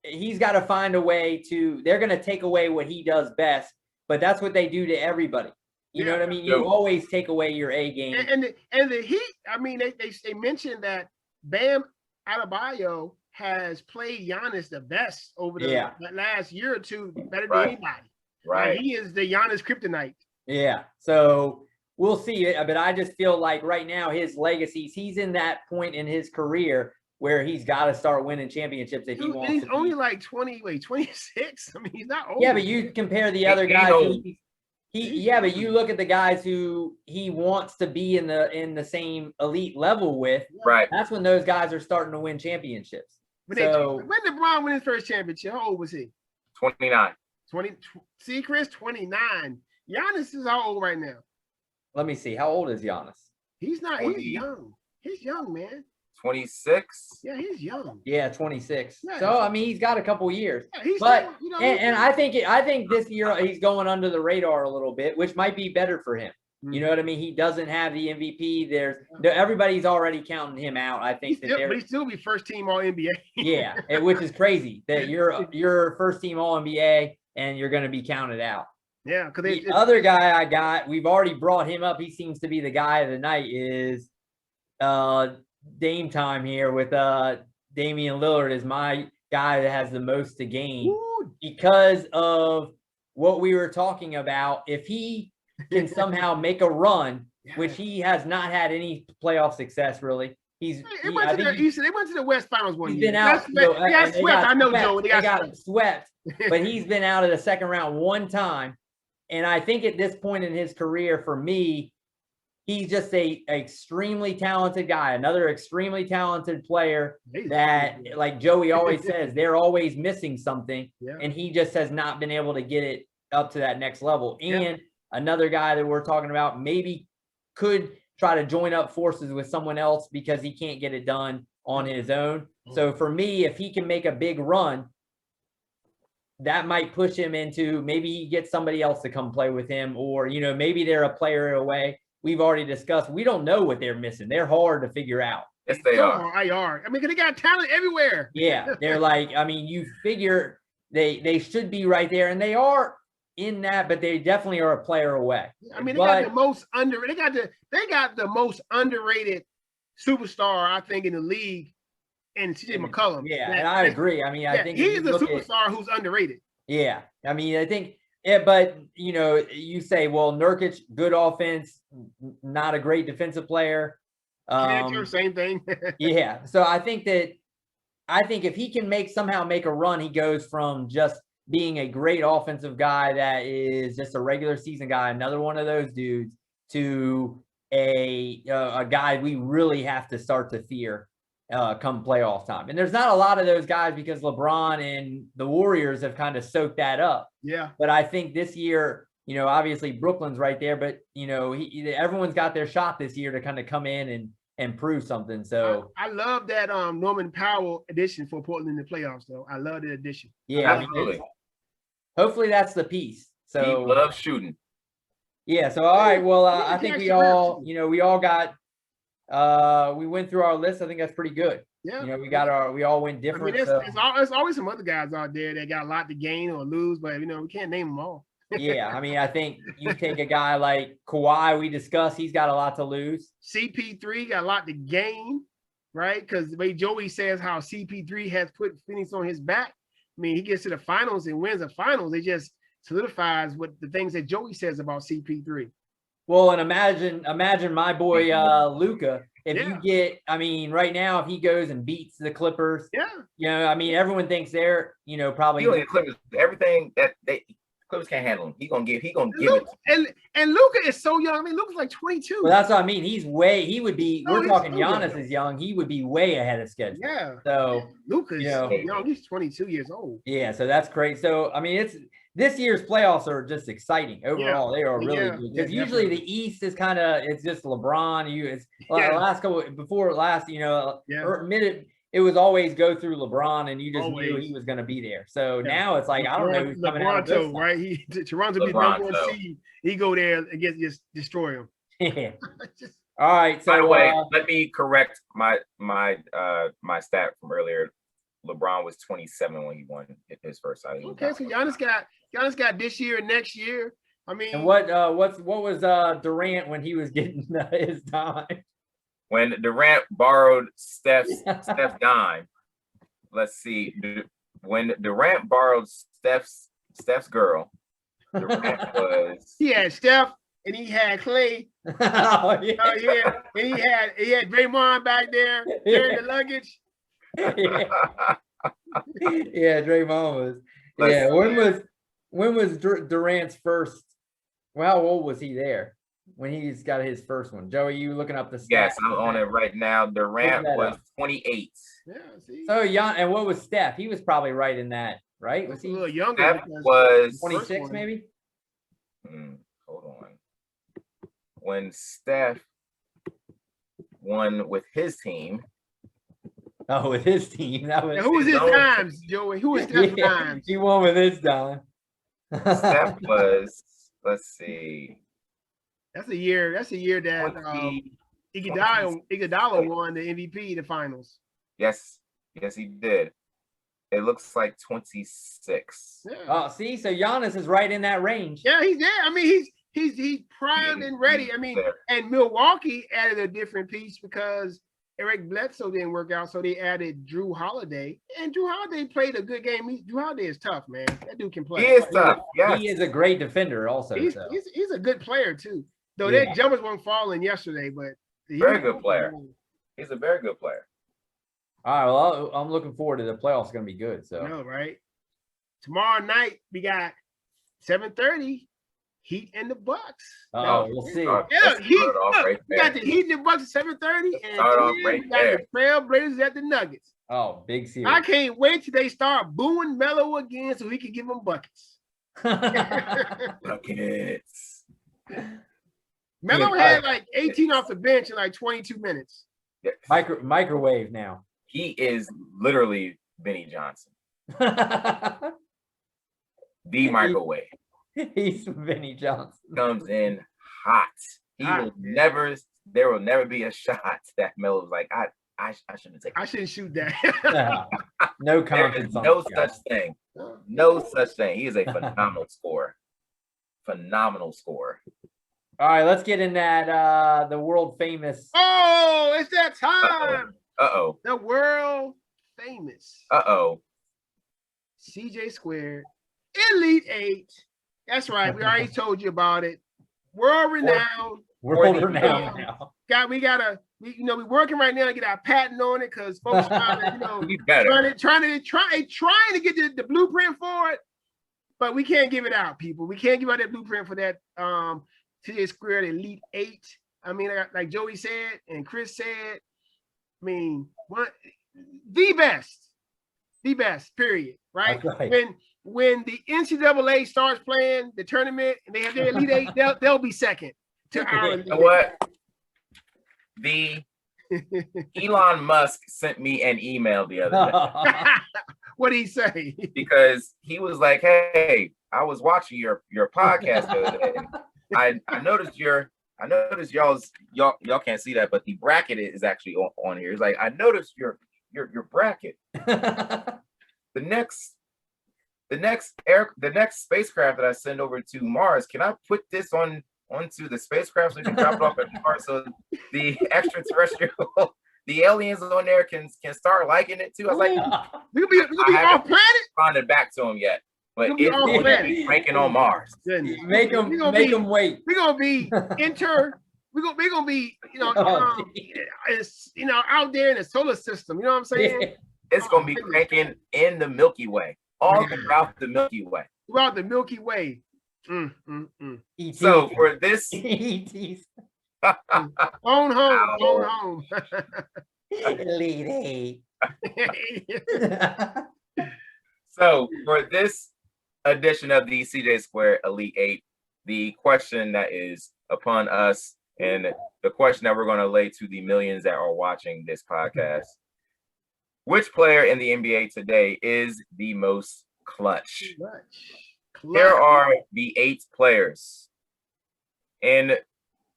he's got to find a way to. They're going to take away what he does best, but that's what they do to everybody. You know what I mean? You always take away your A game. And the Heat. I mean, they mentioned that Bam Adebayo has played Giannis the best over the last year or two, better than anybody. Right. He is the Giannis kryptonite. Yeah. So we'll see. But I just feel like right now his legacy, he's in that point in his career where he's got to start winning championships if he wants. He's only like 26. I mean, he's not old. Yeah, but you compare the other guys. But you look at the guys who he wants to be in the same elite level with. Right. That's when those guys are starting to win championships. When LeBron win his first championship, how old was he? 29. 20. See, Chris, 29. Giannis is how old right now? Let me see. How old is Giannis? He's not. 20. He's young. He's young, man. 26. Yeah, he's young. Yeah, 26. Yeah, so I mean, he's got a couple years. Yeah, and I think this year he's going under the radar a little bit, which might be better for him. Mm-hmm. You know what I mean? He doesn't have the MVP. Everybody's already counting him out. I think but he still be first team All NBA. Yeah, which is crazy that you're first team All NBA and you're going to be counted out. Yeah, because the other guy I got, we've already brought him up. He seems to be the guy of the night. Is Dame time here with Damian Lillard is my guy that has the most to gain because of what we were talking about. If he can somehow make a run, which he has not had any playoff success really. They went to the West Finals one year. Been out. They got swept. I know, Joe. They got swept, but he's been out of the second round one time. And I think at this point in his career, for me, he's just a extremely talented guy, another extremely talented player that, like Joey always says, they're always missing something. Yeah. And he just has not been able to get it up to that next level. And another guy that we're talking about maybe could try to join up forces with someone else because he can't get it done on his own. So for me, if he can make a big run, that might push him into maybe he gets somebody else to come play with him, or, maybe they're a player away. we've already discussed, we don't know what they're missing. They're hard to figure out. Yes, they are. I mean, 'cause they got talent everywhere. Yeah, they're like, I mean, you figure they should be right there, and they are in that, but they definitely are a player away. I mean, they got the most underrated. They got the most underrated superstar, I think, in the league, and CJ McCollum. Yeah, and I agree. I mean, I think he's a superstar who's underrated. Yeah, I mean, I think. Yeah, but you say, well, Nurkic, good offense, not a great defensive player. Same thing. Yeah, so I think if he can somehow make a run, he goes from just being a great offensive guy that is just a regular season guy, another one of those dudes, to a guy we really have to start to fear come playoff time. And there's not a lot of those guys because LeBron and the Warriors have kind of soaked that up. Yeah. But I think this year, obviously Brooklyn's right there, but everyone's got their shot this year to kind of come in and prove something. So I love that Norman Powell addition for Portland in the playoffs, though. I love the addition. Yeah, absolutely. I mean, hopefully that's the piece. So he loves shooting. Yeah. So all right. Well, I think we all got. We went through our list. I think that's pretty good. Yeah. We all went different. I mean, there's always some other guys out there that got a lot to gain or lose, but we can't name them all. Yeah, I mean, I think you take a guy like Kawhi, we discussed, he's got a lot to lose. CP3 got a lot to gain, right? Because the way Joey says how CP3 has put Phoenix on his back. I mean, he gets to the finals and wins the finals. It just solidifies what the things that Joey says about CP3. Well, and imagine my boy Luka. If you get, I mean, right now, if he goes and beats the Clippers, I mean, everyone thinks they're, probably the Clippers, everything that Clippers can't handle him. He gonna give it. And Luka is so young. I mean, Luka's like 22. Well, that's what I mean. He would be. We're talking Giannis is young. He would be way ahead of schedule. Yeah. So Luka's young. He's 22 years old. Yeah. So that's great. So I mean, this year's playoffs are just exciting overall. They are really good because usually the East is it's just LeBron. It was always go through LeBron, and you just knew he was going to be there. So now it's like, I don't know who's coming out of this. Right? Toronto be number one seed. He go there and just destroy him. Yeah. All right. So by the way, let me correct my stat from earlier. LeBron was 27 when he won his first title. Okay, so Giannis got this year and next year. I mean, and what was Durant when he was getting his time? When Durant borrowed Steph's dime, let's see. When Durant borrowed Steph's girl, Durant was. He had Steph and he had Clay. Oh, yeah. And he had Draymond back there carrying the luggage. Yeah, Draymond was. When was Durant's first? Well, how old was he there? When he's got his first one. Joey, you looking up the stats? Yes, I'm on it right now. Durant was 28. Yeah, see. So young, and what was Steph? He was probably right in that, right? Was he a little younger? Steph was 26, maybe? Hold on. When Steph won with his team. Oh, with his team. That was who was his times, Joey? Who was Steph's times? He won with his time. Steph was, let's see. That's a year that Iguodala won the MVP, the finals. Yes, he did. It looks like 26. Yeah. Oh, see, so Giannis is right in that range. Yeah, he's there. I mean, he's primed and ready. I mean, and Milwaukee added a different piece because Eric Bledsoe didn't work out, so they added Drew Holiday. And Drew Holiday played a good game. Drew Holiday is tough, man. That dude can play. He is tough. Yes. He is a great defender also. He's a good player, too. Though their jumpers weren't falling yesterday, but very good player. He's a very good player. All right, well, I'm looking forward to the playoffs. Going to be good. So, I know, right? Tomorrow night we got 7:30 Heat and the Bucks. We'll see. Yeah, we got the Heat and the Bucks at 7:30, and we got the Trailblazers at the Nuggets. Oh, big series! I can't wait till they start booing Melo again, so he can give them buckets. Buckets. Melo had like 18 off the bench in like 22 minutes. Yes. Microwave now. He is literally Benny Johnson. The microwave. He's Benny Johnson. Comes in hot. There will never be a shot that Melo was like, I shouldn't take. I shouldn't shoot that. No There is confidence. no such thing. No such thing. He is a phenomenal scorer. Phenomenal scorer. All right, let's get in that the world famous. Oh, it's that time. Uh-oh. The world famous. Uh-oh. CJ Squared, Elite 8. That's right. We already told you about it. World renowned. World renowned now. We're working right now to get our patent on it because folks trying to, trying to get the blueprint for it, but we can't give it out, people. We can't give out that blueprint for that CJ Squared Elite 8. I mean, like Joey said and Chris said, I mean, the best, period. Right? When the NCAA starts playing the tournament and they have their Elite 8, they'll be second to our Elite 8. What? The Elon Musk sent me an email the other day. What did he say? Because he was like, "Hey, I was watching your podcast the other day. And I noticed y'all can't see that, but the bracket is actually on here. It's like, I noticed your bracket. The next spacecraft that I send over to Mars, can I put this onto the spacecraft so you can drop it off at Mars so the extraterrestrial, the aliens on there can start liking it too?" I was like, we'll be off planet. Responded back to him yet, but it's going to be ranking on Mars. Make them wait. We're gonna be We're gonna be out there in the solar system. You know what I'm saying? It's gonna be cranking in the Milky Way, all throughout the Milky Way. Throughout the Milky Way. So for this, on home. Elite 8. So for this edition of the CJ Squared Elite 8, the question that is upon us and the question that we're going to lay to the millions that are watching this podcast: which player in the NBA today is the most clutch? Here are the 8 players in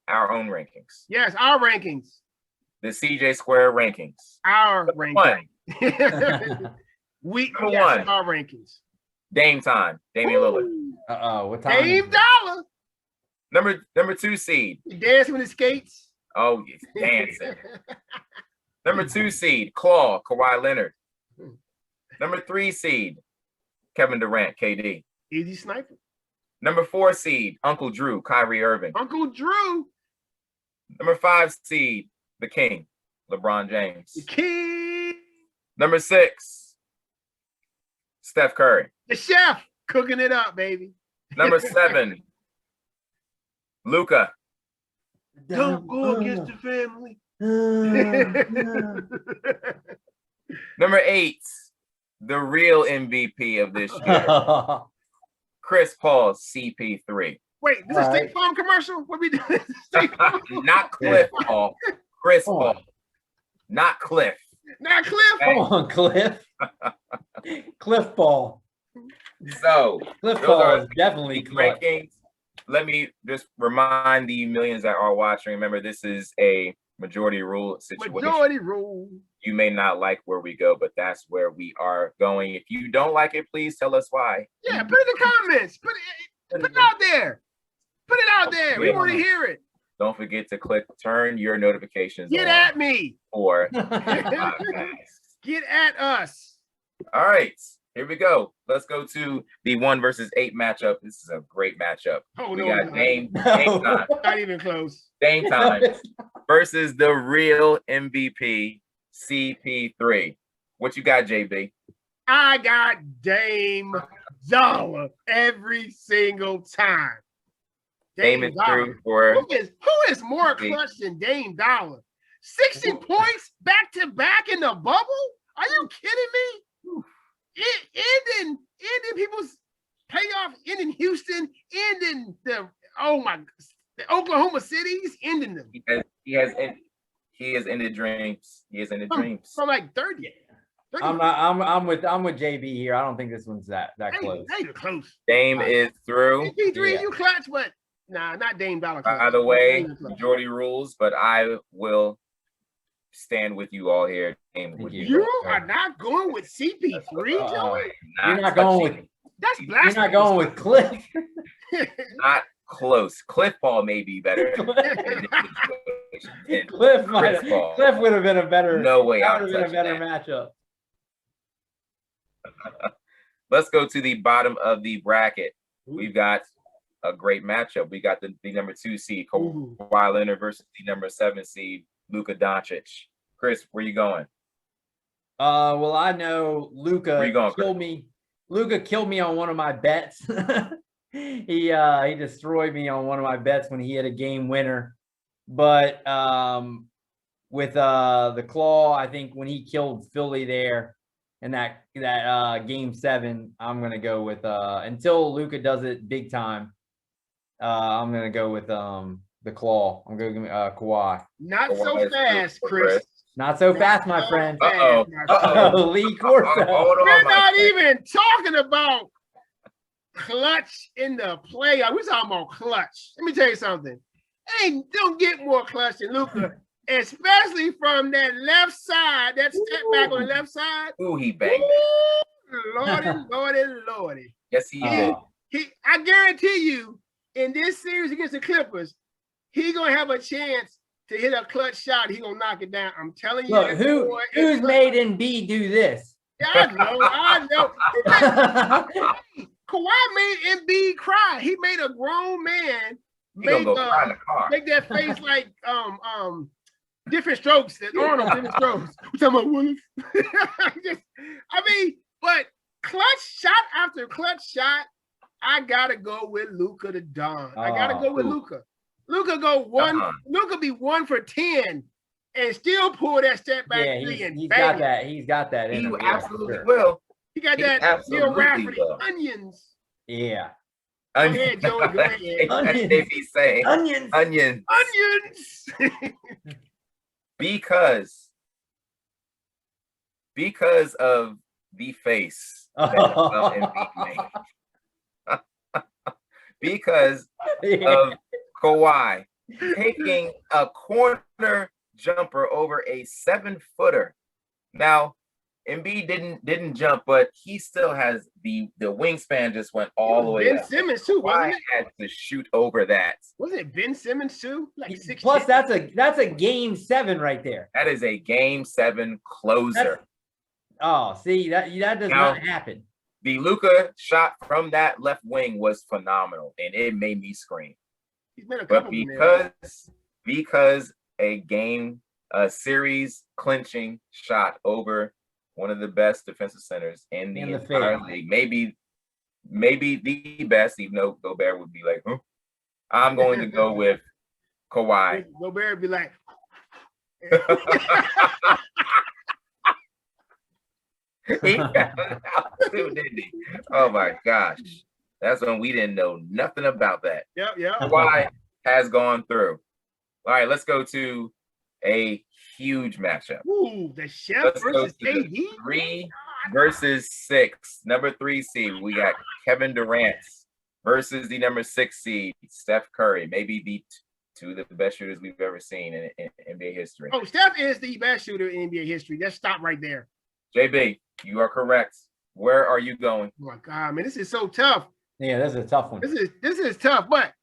our own rankings. Yes, our rankings. The CJ Squared rankings. Our rankings. One. Our rankings. Dame time. Damian Lillard. What time? Dame Dollar. Number 2 seed. Dancing with the skates. Oh, yes, dancing. Number 2 seed, Claw, Kawhi Leonard. Number 3 seed, Kevin Durant, KD. Easy sniper. Number 4 seed, Uncle Drew, Kyrie Irving. Uncle Drew. Number 5 seed, the King, LeBron James. The King. Number 6, Steph Curry. The chef cooking it up, baby. Number 7, Luka. Don't go against the family. Number 8, the real MVP of this year, Chris Paul, CP3. Wait, this is a State Farm commercial? What we doing? Not Cliff Paul. Chris Paul. Not Cliff. Not Cliff. Come on, Cliff. Cliff Paul. So Cliff Paul is definitely clutch. Rankings. Let me just remind the millions that are watching. Remember, this is a majority rule situation. Majority rule. You may not like where we go, but that's where we are going. If you don't like it, please tell us why. Yeah, put it in the comments. Put it out there. Put it out there. We want to hear it. Don't forget to turn your notifications on. Get at me. Or get at us. All right, here we go. Let's go to the 1 versus 8 matchup. This is a great matchup. Oh, we no, got Dame time. Not even close. Dame time versus the real MVP, CP3. What you got, JB? I got Dame Dollar every single time. Dame is through for who is more clutch than Dame Dollar? 60 points back to back in the bubble? Are you kidding me? Ending people's playoff, ending Houston, ending the Oklahoma Cities, ending them. He has ended dreams. He has ended dreams. From like 30. I'm with JB here. I don't think this one's that close. They close. Dame is through. CP3, you clutch, but Nah, not Dame Dollar. By the way, majority rules, but I will stand with you all here. You are not going with CP3, Joey? You're not going with. That's blasphemy. You're not going with Cliff. Not close. Cliff Ball may be better. Cliff would have been a better. No way. That would have been a better matchup. Let's go to the bottom of the bracket. We've got a great matchup. We got the number 2 seed Kawhi Leonard versus the number 7 seed Luka Doncic. Chris, where you going? Well, I know Luka killed me. Luka killed me on one of my bets. He destroyed me on one of my bets when he hit a game winner. But with the claw, I think when he killed Philly there in that game 7, I'm gonna go with until Luka does it big time. I'm gonna go with the claw. I'm gonna give Kawhi. Not so fast, Chris. Not so fast, my friend. Lee Hold Corso. on, we're not even talking about clutch in the playoff. We're talking about clutch. Let me tell you something. Don't get more clutch than Luka, especially from that left side, that step back on the left side. Ooh, he banged. Lordy. Yes, he did. I guarantee you, in this series against the Clippers, he's gonna have a chance to hit a clutch shot. He's gonna knock it down. I'm telling you. Look, who's made Embiid do this? Yeah, I know. Kawhi made Embiid cry. He made a grown man make that face like different strokes. That Arnold different strokes. We're talking about Willis. But clutch shot after clutch shot, I gotta go with Luka the Don. I gotta go with Luka. Luka Luka be 1 for 10 and still pull that step back three and he's bang got that. He's got that in him. He absolutely will. He got that Neil Rafferty onions. Yeah. Go ahead, Joey. Go ahead. Onions. Onions. because of the face that Embiid made. Because of Kawhi taking a corner jumper over a 7-footer. Now, Embiid didn't jump, but he still has the wingspan just went all the way up. Ben Simmons too, wasn't it? Had to shoot over that. Was it Ben Simmons too? Like 6. Plus, that's a game 7 right there. That is a game 7 closer. See that does not happen. The Luka shot from that left wing was phenomenal, and it made me scream. But because a series clinching shot over one of the best defensive centers in the entire league, maybe the best, even though Gobert would be like, huh? I'm going to go with Kawhi. Gobert would be like, he found out too, didn't he? Oh my gosh. That's when we didn't know nothing about that. Yep. Kawhi has gone through. All right, let's go to a huge matchup. Ooh, the Chef versus KD. 3 versus 6. Number 3 seed. We got Kevin Durant versus the number 6 seed, Steph Curry. Maybe two of the best shooters we've ever seen in NBA history. Oh, Steph is the best shooter in NBA history. Let's stop right there. JB, you are correct. Where are you going? Oh my God, man, this is so tough. Yeah, this is a tough one. This is tough, but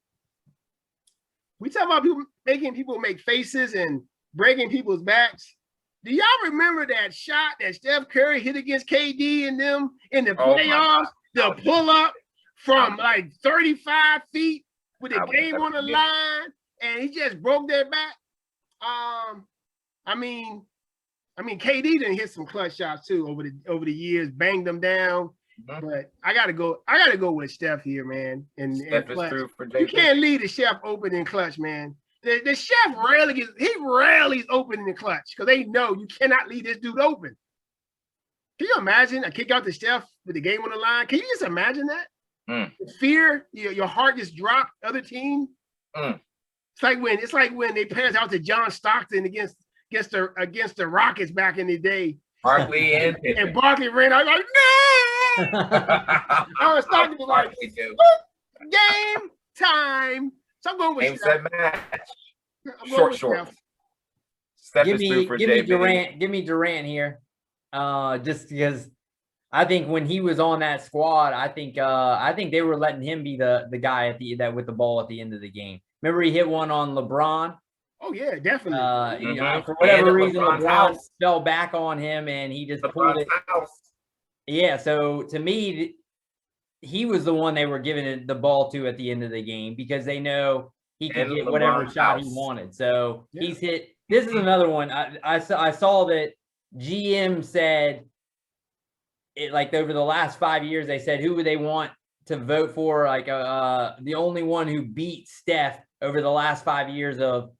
we talk about people making people make faces and breaking people's backs. Do y'all remember that shot that Steph Curry hit against KD and them in the playoffs? The pull up from like 35 feet with the game on the line, and he just broke their back. I mean, KD didn't hit some clutch shots too over the years, banged them down. Mm-hmm. But I gotta go with Steph here, man. And Steph is true for JB. You can't leave the Chef open in clutch, man. The Chef rarely is open in the clutch because they know you cannot leave this dude open. Can you imagine a kick out to Steph with the game on the line? Can you just imagine that? The fear, your heart just dropped. Other team. It's like when they passed out to John Stockton against the Rockets back in the day. Barkley and Barkley ran out like, no! Stockton was like, game time. So I'm going with Game Steph. set match. I'm going with Short. Steph. Steph Give is through me for give me JB. Durant. Give me Durant here. Just because I think when he was on that squad, I think they were letting him be the guy that with the ball at the end of the game. Remember he hit one on LeBron? Oh yeah, definitely. You know, for whatever And reason, LeBron's LeBron house. fell back on him and he just pulled LeBron's it. house. Yeah, so to me, he was the one they were giving the ball to at the end of the game because they know he could And get whatever LeBron's shot he house. wanted. So Yeah. he's hit. This is another one. I saw that GM said it like over the last 5 years. They said who would they want to vote for? Like the only one who beat Steph over the last 5 years of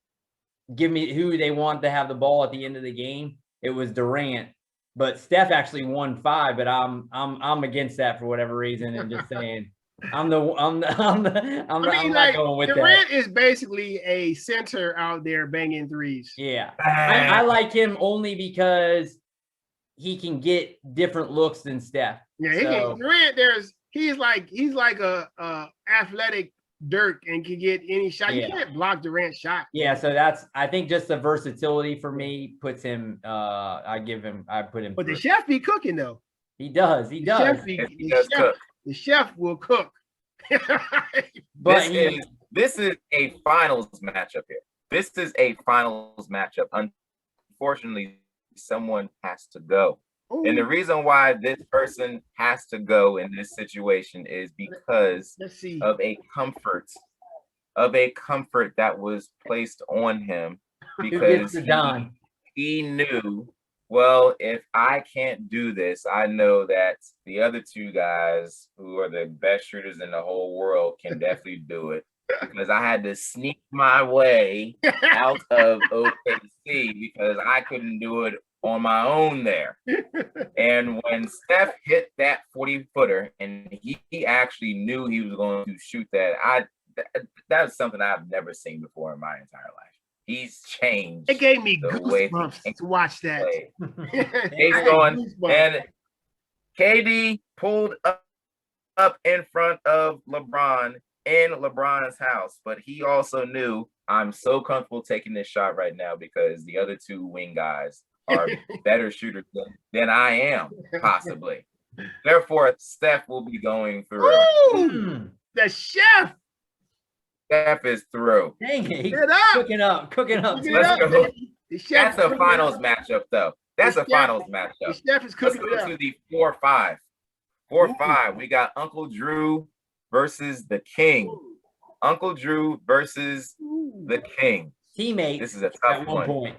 give me who they want to have the ball at the end of the game. It was Durant. But Steph actually won 5, but I'm against that for whatever reason, and just saying I'm not going with Durant that. is basically a center out there banging threes. Yeah, I like him only because he can get different looks than Steph. Yeah, he can. Durant, he's like a athletic Dirk and can get any shot. Yeah. You can't block Durant's shot. Yeah, so I think just the versatility for me puts him. I put him. But through. the chef be cooking though. He does. The chef will cook. But this is a finals matchup here. This is a finals matchup. Unfortunately, someone has to go. Ooh. And the reason why this person has to go in this situation is because of a comfort that was placed on him, because he knew, well, if I can't do this, I know that the other two guys who are the best shooters in the whole world can definitely do it, because I had to sneak my way out of OKC because I couldn't do it on my own there. And when Steph hit that 40-footer and he actually knew he was going to shoot that, that was something I've never seen before in my entire life. He's changed. It gave me goosebumps to watch that. He's going, and KD pulled up in front of LeBron in LeBron's house, but he also knew, I'm so comfortable taking this shot right now because the other two wing guys are better shooters than I am, possibly. Therefore, Steph will be going through. Ooh, the chef. Steph is through. Dang it. Cooking up. Let's go. That's a finals matchup, though. That's a finals matchup. The chef is cooking. Let's go to the 4-5. 4-5. We got Uncle Drew versus the King. Ooh. Uncle Drew versus the King. Teammates. This is a tough at one point.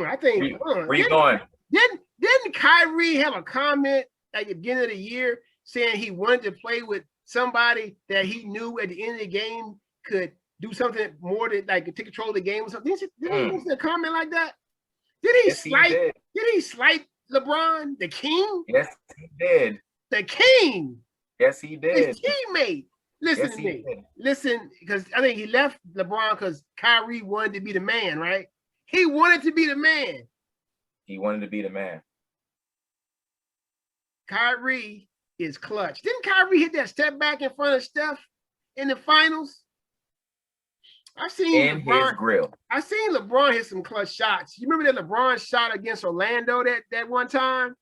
I think. Where you going? Didn't Kyrie have a comment at the beginning of the year saying he wanted to play with somebody that he knew at the end of the game could do something more than like take control of the game or something? Did he make a comment like that? Did he slight LeBron, the King? Yes, he did. The King. Yes, he did. His teammate. Listen to me. Listen, because I think he left LeBron because Kyrie wanted to be the man, right? He wanted to be the man. He wanted to be the man. Kyrie is clutch. Didn't Kyrie hit that step back in front of Steph in the finals? I've seen LeBron hit some clutch shots. You remember that LeBron shot against Orlando that one time?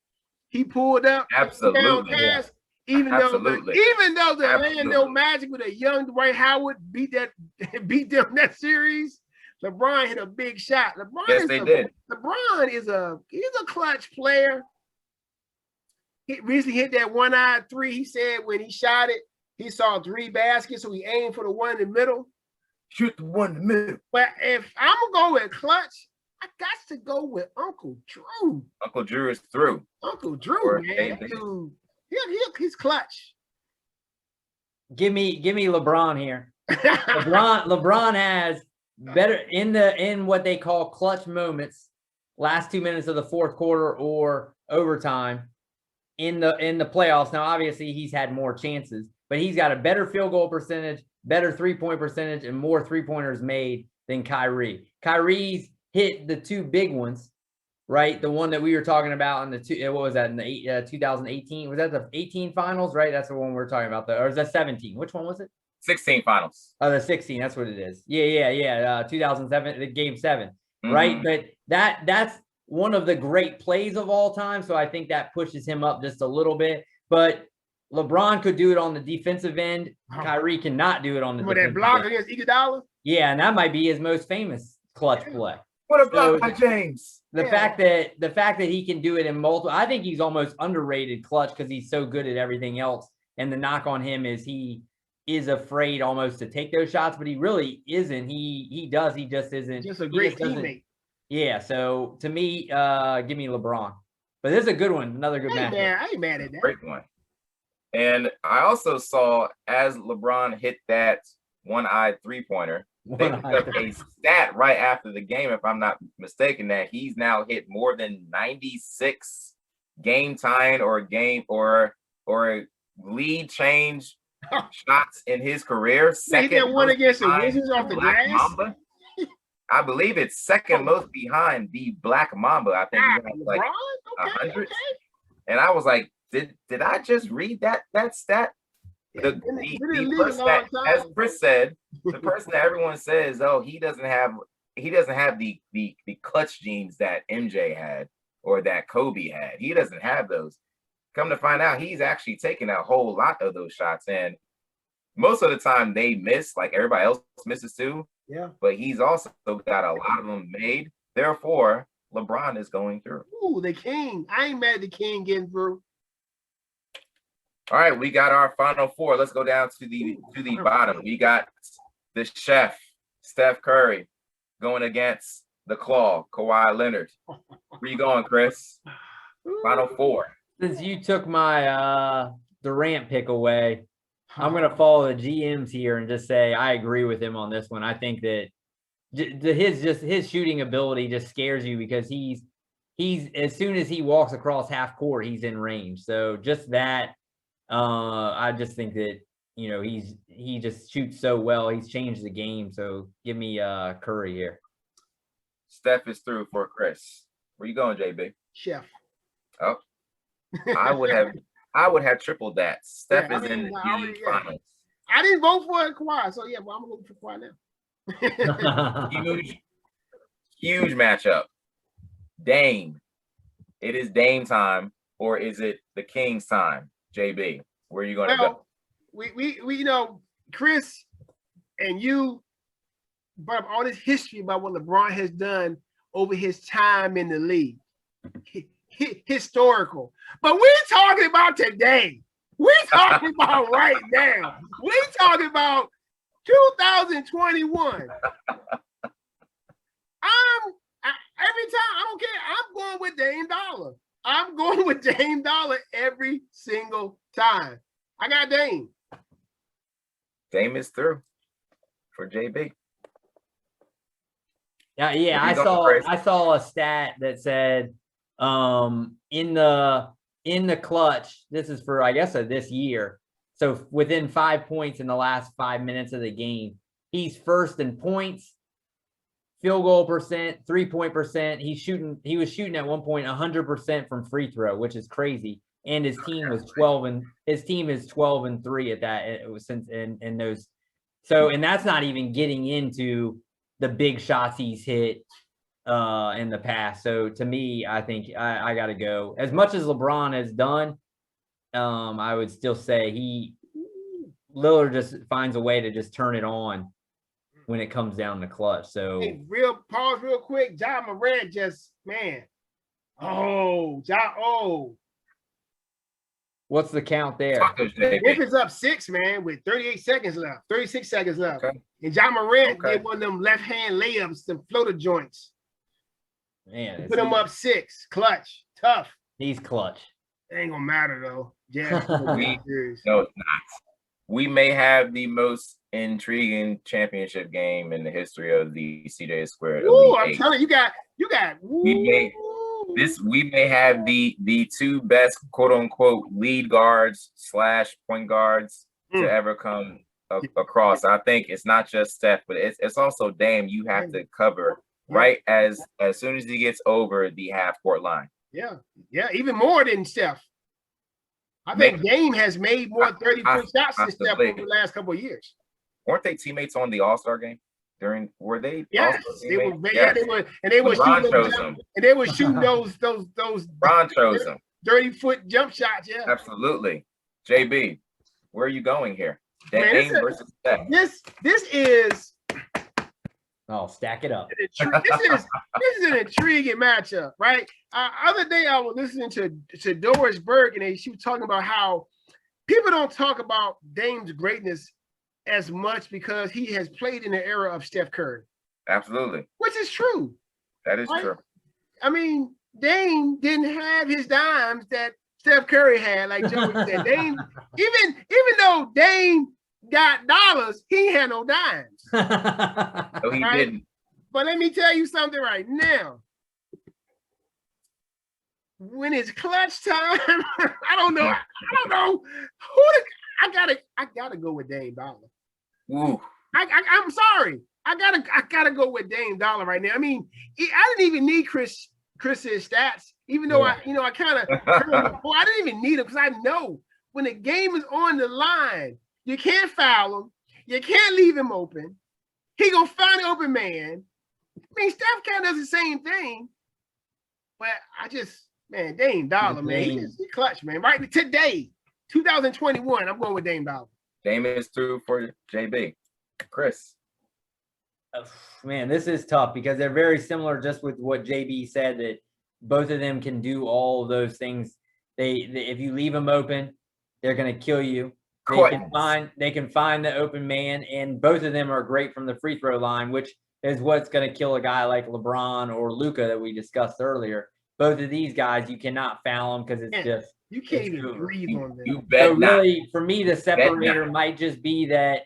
He pulled up. Absolutely. Pass, even though the Orlando Magic with a young Dwight Howard beat them that series, LeBron hit a big shot. LeBron is a clutch player. He recently hit that one-eyed three. He said when he shot it, he saw 3 baskets, so he aimed for the one in the middle. Shoot the one in the middle. But if I'm gonna go with clutch, I got to go with Uncle Drew. Uncle Drew is through. Uncle Drew, man, dude, he's clutch. Give me LeBron here. LeBron has better in what they call clutch moments, last 2 minutes of the fourth quarter or overtime in the playoffs. Now, obviously, he's had more chances, but he's got a better field goal percentage, better 3-point percentage, and more 3-pointers made than Kyrie. Kyrie's hit the 2 big ones, right? The one that we were talking about in what was that, in the 2018? Was that the 18 finals, right? That's the one we're talking about, or is that 17? Which one was it? 16 finals. Oh, the 16. That's what it is. Yeah. 2007, game 7, right? But that's one of the great plays of all time. So I think that pushes him up just a little bit. But LeBron could do it on the defensive end. Kyrie cannot do it on the defensive that block end. against Iguodala. Yeah, and that might be his most famous clutch play. What a block by James. The fact that he can do it in multiple, I think he's almost underrated clutch because he's so good at everything else. And the knock on him is he is afraid almost to take those shots, but he really isn't. He just isn't. Just a great teammate. Yeah. So to me, give me LeBron. But this is a good one. Another good match. I ain't mad at that. Great one. And I also saw as LeBron hit that one-eyed three-pointer, they put up a stat right after the game, if I'm not mistaken, that he's now hit more than 96 game tying or lead change shots in his career. Second, he did one against the Wizards off the glass. Mamba. I believe it's second most behind the Black Mamba. I think he has like 100. Okay. And I was like, did I just read that stat? The person that, as Chris said, the person that everyone says, oh, he doesn't have the clutch genes that MJ had or that Kobe had. He doesn't have those. Come to find out, he's actually taken a whole lot of those shots, and most of the time they miss, like everybody else misses too. Yeah. But he's also got a lot of them made. Therefore, LeBron is going through. Ooh, the King. I ain't mad at the King getting through. All right, we got our final 4. Let's go down to the bottom. We got the chef, Steph Curry, going against the Claw, Kawhi Leonard. Where you going, Chris? Final 4. Since you took my Durant pick away, I'm going to follow the GMs here and just say I agree with him on this one. I think that his shooting ability just scares you because he's as soon as he walks across half court, he's in range. So just that. I just think that, he just shoots so well. He's changed the game. So give me Curry here. Steph is through for Chris. Where you going, JB? Chef. Oh, I would have tripled that. Steph is in the finals. I didn't vote for Kawhi, so I'm gonna vote for Kawhi now. Huge matchup. Dame. It is Dame time, or is it the King's time? JB, where are you going to go? We Chris and you brought up all this history about what LeBron has done over his time in the league. Historical. But we're talking about today. We're talking about right now. We're talking about 2021. Every time, I don't care. I'm going with Dame Dollar. I'm going with Dame Dollar every single time. I got Dame. Dame is through for JB. Yeah. I saw a stat that said in the clutch, this is for, I guess, this year. So within 5 points in the last 5 minutes of the game, he's first in points, field goal percent, 3-point percent. He was shooting at one point 100% from free throw, which is crazy. And his team is 12-3 at that. It was since in those. So, and that's not even getting into the big shots he's hit in the past. So to me, I think I got to go. As much as LeBron has done, I would still say Lillard just finds a way to just turn it on when it comes down to clutch. So pause real quick. Ja Morant what's the count there? Memphis up 6, man, with 36 seconds left. Okay. And Ja Morant did one of them left-hand layups, some floater joints. Man, put him up 6. Clutch. Tough. He's clutch. It ain't gonna matter though. Yeah. No, it's not. We may have the most intriguing championship game in the history of the CJ Squared. Ooh, I'm telling you, you got. We may have the 2 best quote unquote lead guards / point guards to ever come across. I think it's not just Steph, but it's also Dame. You have to cover right as soon as he gets over the half court line. Yeah, even more than Steph. I think Dame has made more 30-point shots than Steph over the last couple of years. weren't they teammates on the All-Star game? Were they? Yes, All-Star they were. teammates? Yeah, they were, and they were LeBron shooting chose those, them. and they were shooting those LeBron chose them. dirty foot jump shots. Yeah, Absolutely. JB, where are you going here? Man, Dame versus Steph. this is. Oh, stack it up. This is an intriguing matchup, right? Other day I was listening to Doris Berg, and she was talking about how people don't talk about Dame's greatness as much because he has played in the era of Steph Curry. Absolutely. Which is true. That is true. I mean, Dame didn't have his dimes that Steph Curry had, like Joey said. Dame, even though Dame got dollars, he had no dimes. No, he didn't. But let me tell you something right now. When it's clutch time, I don't know who I gotta go with Dame Dollar. Ooh. I'm sorry. I gotta go with Dame Dollar right now. I mean, I didn't even need Chris's stats, even though I kind of I didn't even need him because I know when the game is on the line, you can't foul him, you can't leave him open. He gonna find an open man. I mean, Steph kind of does the same thing, but Dame Dollar, man, he clutch, man. Right today, 2021, I'm going with Dame Dollar. Dame is through for JB. Chris. Man, this is tough because they're very similar just with what JB said, that both of them can do all of those things. They if you leave them open, they're going to kill you. They can find the open man, and both of them are great from the free throw line, which is what's going to kill a guy like LeBron or Luka that we discussed earlier. Both of these guys, you cannot foul them because it's just you can't even breathe on them. You bet not. Really, for me, the separator might just be that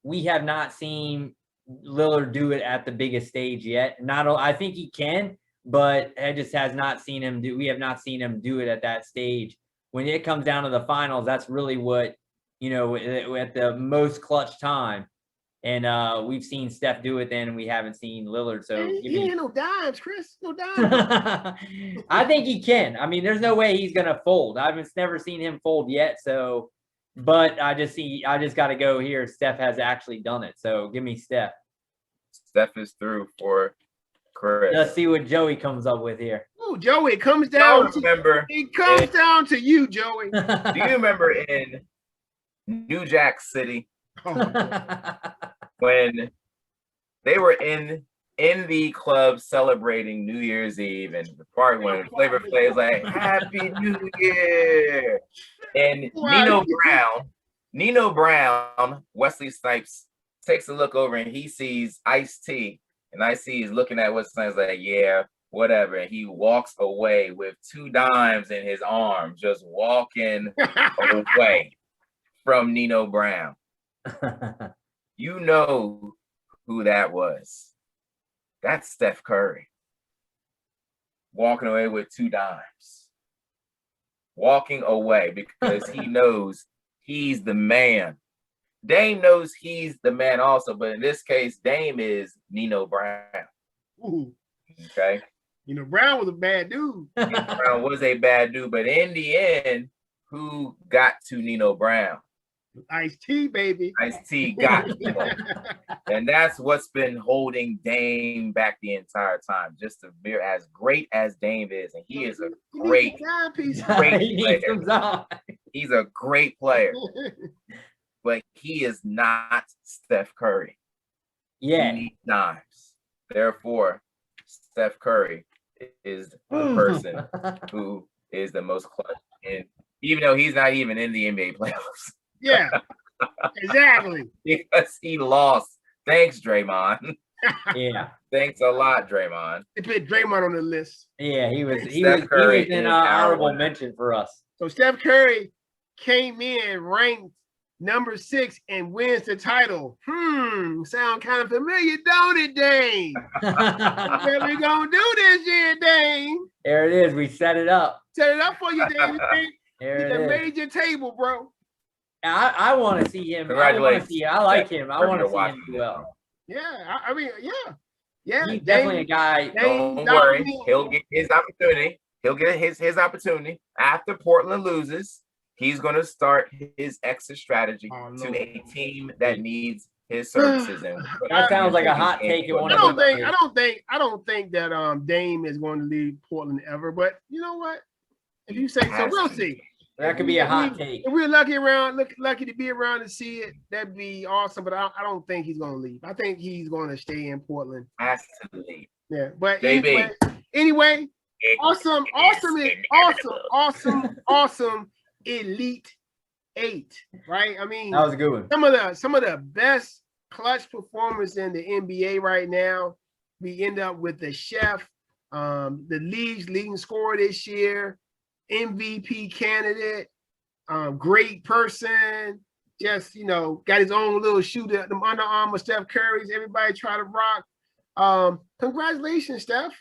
we have not seen Lillard do it at the biggest stage yet. I think he can, but I just has not seen him do. We have not seen him do it at that stage. When it comes down to the finals, that's really what, at the most clutch time. And we've seen Steph do it then, and we haven't seen Lillard. So he ain't no dimes, Chris. No dimes. I think he can. I mean, there's no way he's gonna fold. I've never seen him fold yet. So, but I just got to go here. Steph has actually done it. So give me Steph. Steph is through for Chris. Let's see what Joey comes up with here. Oh, Joey, it comes down down to you, Joey. Do you remember in New Jack City when they were in the club celebrating New Year's Eve and the part when Flavor Flav was like, "Happy New Year," and Nino Brown, Wesley Snipes takes a look over and he sees Ice-T, and Ice-T is looking at Wesley Snipes like, "Yeah, whatever," and he walks away with 2 dimes in his arm, just walking away from Nino Brown. You know who that was. That's Steph Curry. Walking away with 2 dimes. Walking away because he knows he's the man. Dame knows he's the man also, but in this case, Dame is Nino Brown. Ooh. Okay? Nino Brown was a bad dude. Nino Brown was a bad dude, but in the end, who got to Nino Brown? Ice-T, baby. Ice-T got him. And that's what's been holding Dame back the entire time. Just as great as Dame is, and he is a great player. He's a great player. But he is not Steph Curry. Yeah. He needs dimes. Therefore, Steph Curry is the person who is the most clutch. And even though he's not even in the NBA playoffs. Yeah, exactly. Because he lost. Thanks, Draymond. Yeah. Thanks a lot, Draymond. They put Draymond on the list. Yeah, he was an honorable mention for us. So Steph Curry came in ranked number 6 and wins the title. Sound kind of familiar, don't it, Dame? What we gonna do this year, Dame? There it is. We set it up. Set it up for you, Dame. There it is. Made your table, bro. I want to see him. Congratulations. I like him. I want to see him do well. Yeah, I mean, yeah. He's definitely a guy. Don't worry. He'll get his opportunity. He'll get his opportunity after Portland loses. he's going to start his exit strategy Oh, to Lord. a team that needs his services. And That sounds like a hot take. I don't think that Dame is going to leave Portland ever. But you know what? If you say so, we'll see. That could be a hot take. If we're lucky to be around to see it, that'd be awesome. But I don't think he's going to leave. I think he's going to stay in Portland. Has to leave. Yeah, but JB. anyway, awesome Elite Eight, right? I mean, That was a good one. Some of the best clutch performers in the NBA right now. We end up with the chef, the league's leading scorer this year, MVP candidate, great person, just got his own little shoe, them Under Armour Steph Curry's, everybody try to rock. Congratulations, Steph.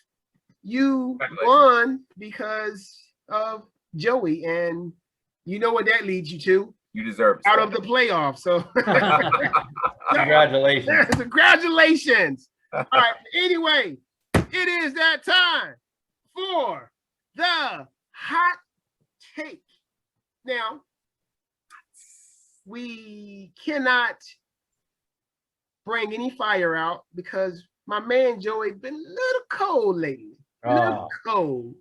You won because of Joey, and you know what that leads you to. You deserve it. Out of the playoffs. So congratulations. Congratulations. All right. Anyway, it is that time for the hot take. Now, we cannot bring any fire out because my man Joey been a little cold lately. A little cold.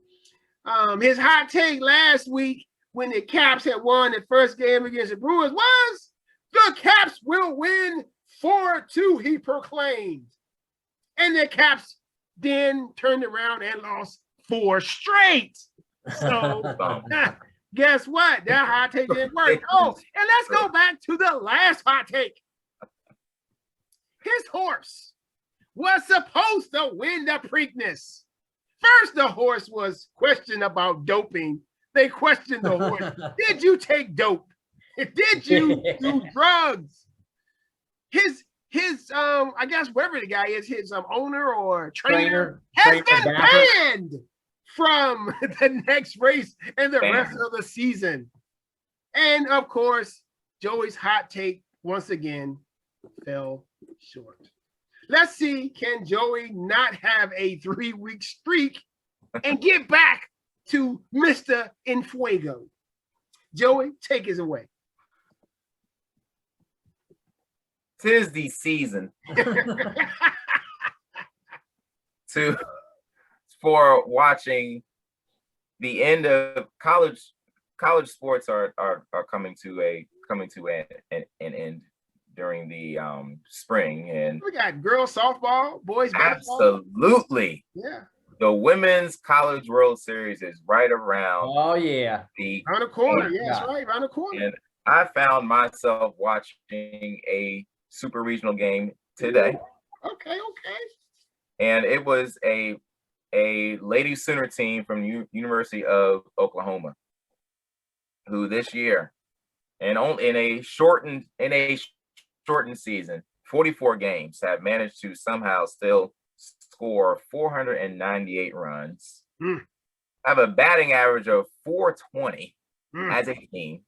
His hot take last week when the Caps had won the first game against the Brewers was the Caps will win 4-2, he proclaimed. And the Caps then turned around and lost 4 straight. So guess what? That hot take didn't work. Oh, and let's go back to the last hot take. His horse was supposed to win the Preakness. First, the horse was questioned about doping. They questioned the horse. Did you take dope? Did you do drugs? His I guess wherever the guy is, his owner or trainer has been banned from the next race and the rest of the season. And of course, Joey's hot take once again fell short. Let's see, can Joey not have a 3-week streak and get back to Mr. Enfuego? Joey, take us away. 'Tis the season for watching the end of college sports are coming to an end during the spring, and we got girls softball, boys basketball. Absolutely. Yeah. The Women's College World Series is right around. Oh yeah. Around the corner. Yeah, that's right. Around the corner. And I found myself watching a super regional game today. Okay. And it was a Lady Sooner team from University of Oklahoma, who this year, and only in a shortened season, 44 games, have managed to somehow still score 498 runs, have a batting average of 420 as a team,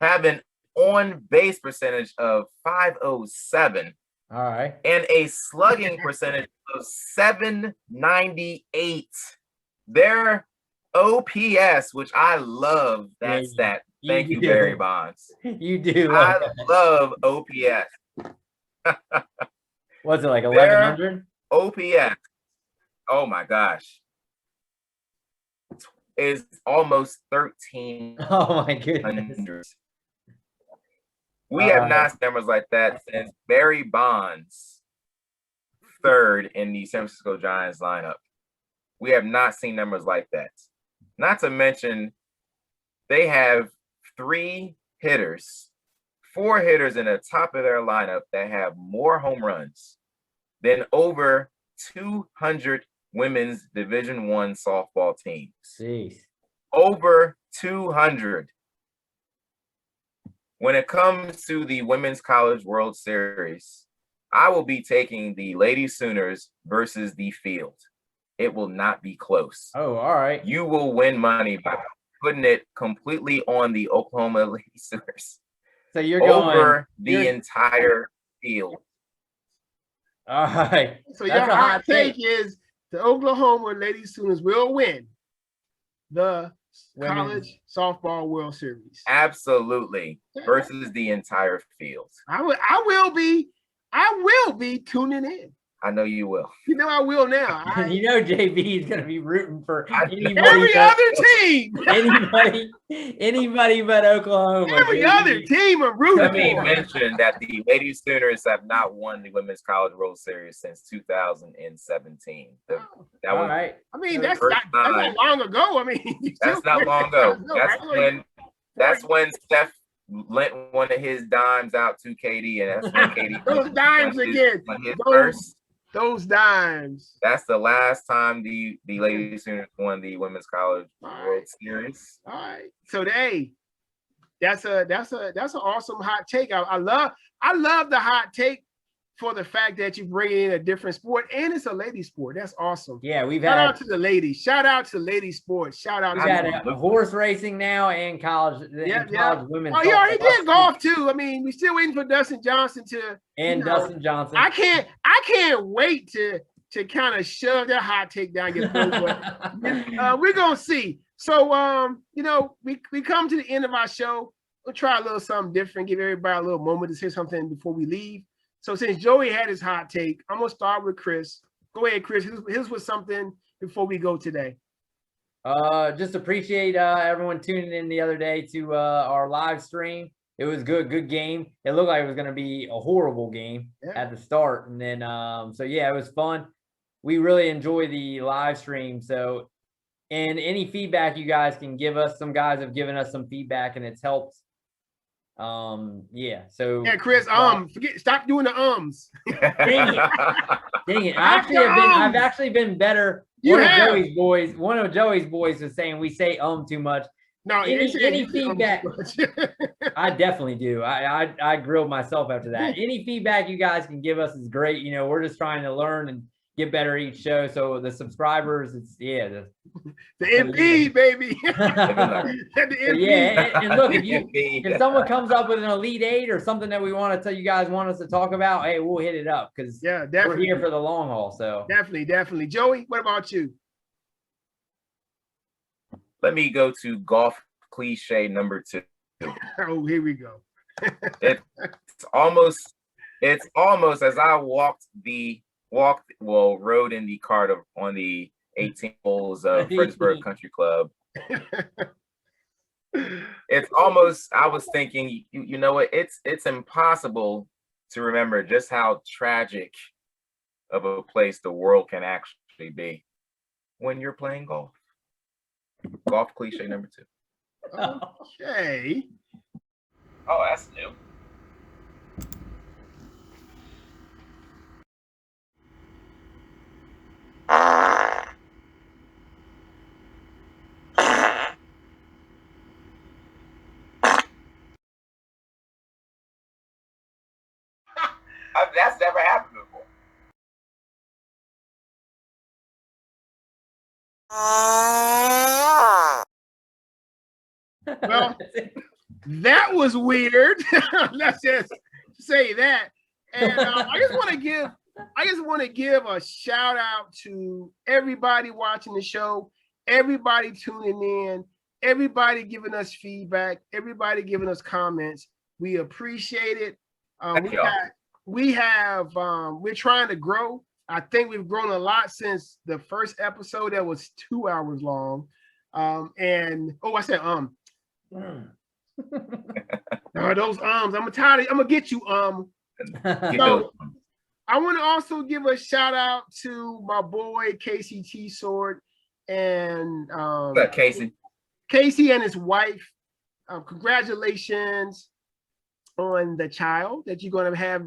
have an on-base percentage of 507. All right. And a slugging percentage of 798. Their OPS, which I love that stat. Thank you, Barry Bonds. You do. I love OPS. What's it, like 1,100? OPS. Oh my gosh. Is almost 13. Oh my goodness. We have not seen numbers like that since Barry Bonds, third in the San Francisco Giants lineup. We have not seen numbers like that. Not to mention, they have 4 hitters in the top of their lineup that have more home runs than over 200 women's Division I softball teams. Jeez. Over 200. When it comes to the Women's College World Series, I will be taking the Lady Sooners versus the field. It will not be close. Oh, all right. You will win money by putting it completely on the Oklahoma Lady Sooners. So you're over the entire field. All right. So your hot take is the Oklahoma Lady Sooners will win the College Softball World Series. Absolutely. Versus the entire field. I will be tuning in. I know you will. You know I will now. You know JB is going to be rooting for every other team. Anybody but Oklahoma. Every other team I'm rooting Let me for. mention that the Lady Sooners have not won the Women's College World Series since 2017. That was right. I mean, that's not long ago. I mean, that's not long ago. That's when Steph lent one of his dimes out to Katie, and that's when Katie those dimes again. Those dimes. That's the last time the Lady Sooners won the Women's College World Series. All right. So that's an awesome hot take. I love the hot take for the fact that you bring in a different sport and it's a lady sport. That's awesome. Yeah, shout out to the ladies. Shout out to lady sports. Shout out. We got horse racing now and college. College women. Oh, he already did golf too. I mean, we're still waiting for Dustin Johnson to. Dustin Johnson. I can't wait to kind of shove that hot take down. We're gonna see. So we come to the end of our show. We'll try a little something different. Give everybody a little moment to say something before we leave. So since Joey had his hot take, I'm gonna start with Chris. Go ahead, Chris. His was something before we go today. Just appreciate everyone tuning in the other day to our live stream. It was good game. It looked like it was gonna be a horrible game at the start, and then it was fun. We really enjoy the live stream. So, and any feedback you guys can give us, some guys have given us some feedback, and it's helped. Chris, stop doing the ums. Dang it. I've actually been better. One of Joey's boys was saying we say too much. No, any feedback? I definitely do. I grilled myself after that. Any feedback you guys can give us is great. We're just trying to learn and get better each show. So the subscribers, the MP, baby. And look, if someone comes up with an Elite Eight or something that we want to tell you guys want us to talk about, hey, we'll hit it up because we're here for the long haul. So definitely. Joey, what about you? Let me go to golf cliche number 2. Oh, here we go. It's almost as I rode in the cart on the 18 holes of Fredericksburg Country Club. It's almost, I was thinking, you know what? It's impossible to remember just how tragic of a place the world can actually be when you're playing golf. Golf cliche number 2. Okay. Oh, that's new. That's never happened before. Well, that was weird. Let's just say that. And I just want to give a shout out to everybody watching the show, everybody tuning in, everybody giving us feedback, everybody giving us comments. We appreciate it. We're trying to grow. I think we've grown a lot since the first episode that was 2 hours long. I said No, those I'm tired. I'm gonna get you. So I want to also give a shout out to my boy Casey T Sword and Casey and his wife. Congratulations on the child that you're going to have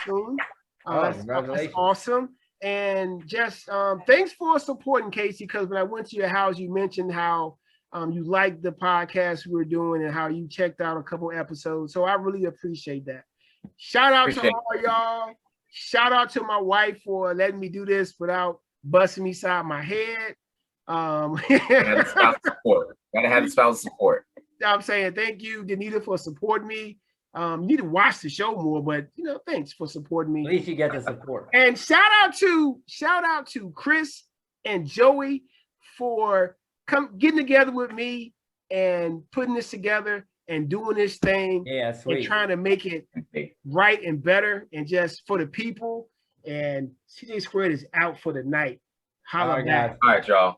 soon. That's awesome. And just thanks for supporting Casey, because when I went to your house, you mentioned how you liked the podcast we were doing and how you checked out a couple episodes. So I really appreciate that. Shout out to all y'all. Shout out to my wife for letting me do this without busting me side my head. Gotta have the spouse support. I'm saying thank you, Danita, for supporting me. You need to watch the show more, but thanks for supporting me. At least you get the support. And shout out to Chris and Joey for getting together with me and putting this together and doing this thing. Yeah, sweet. And trying to make it right and better and just for the people. And CJ Squared is out for the night. Holla back. All right, y'all.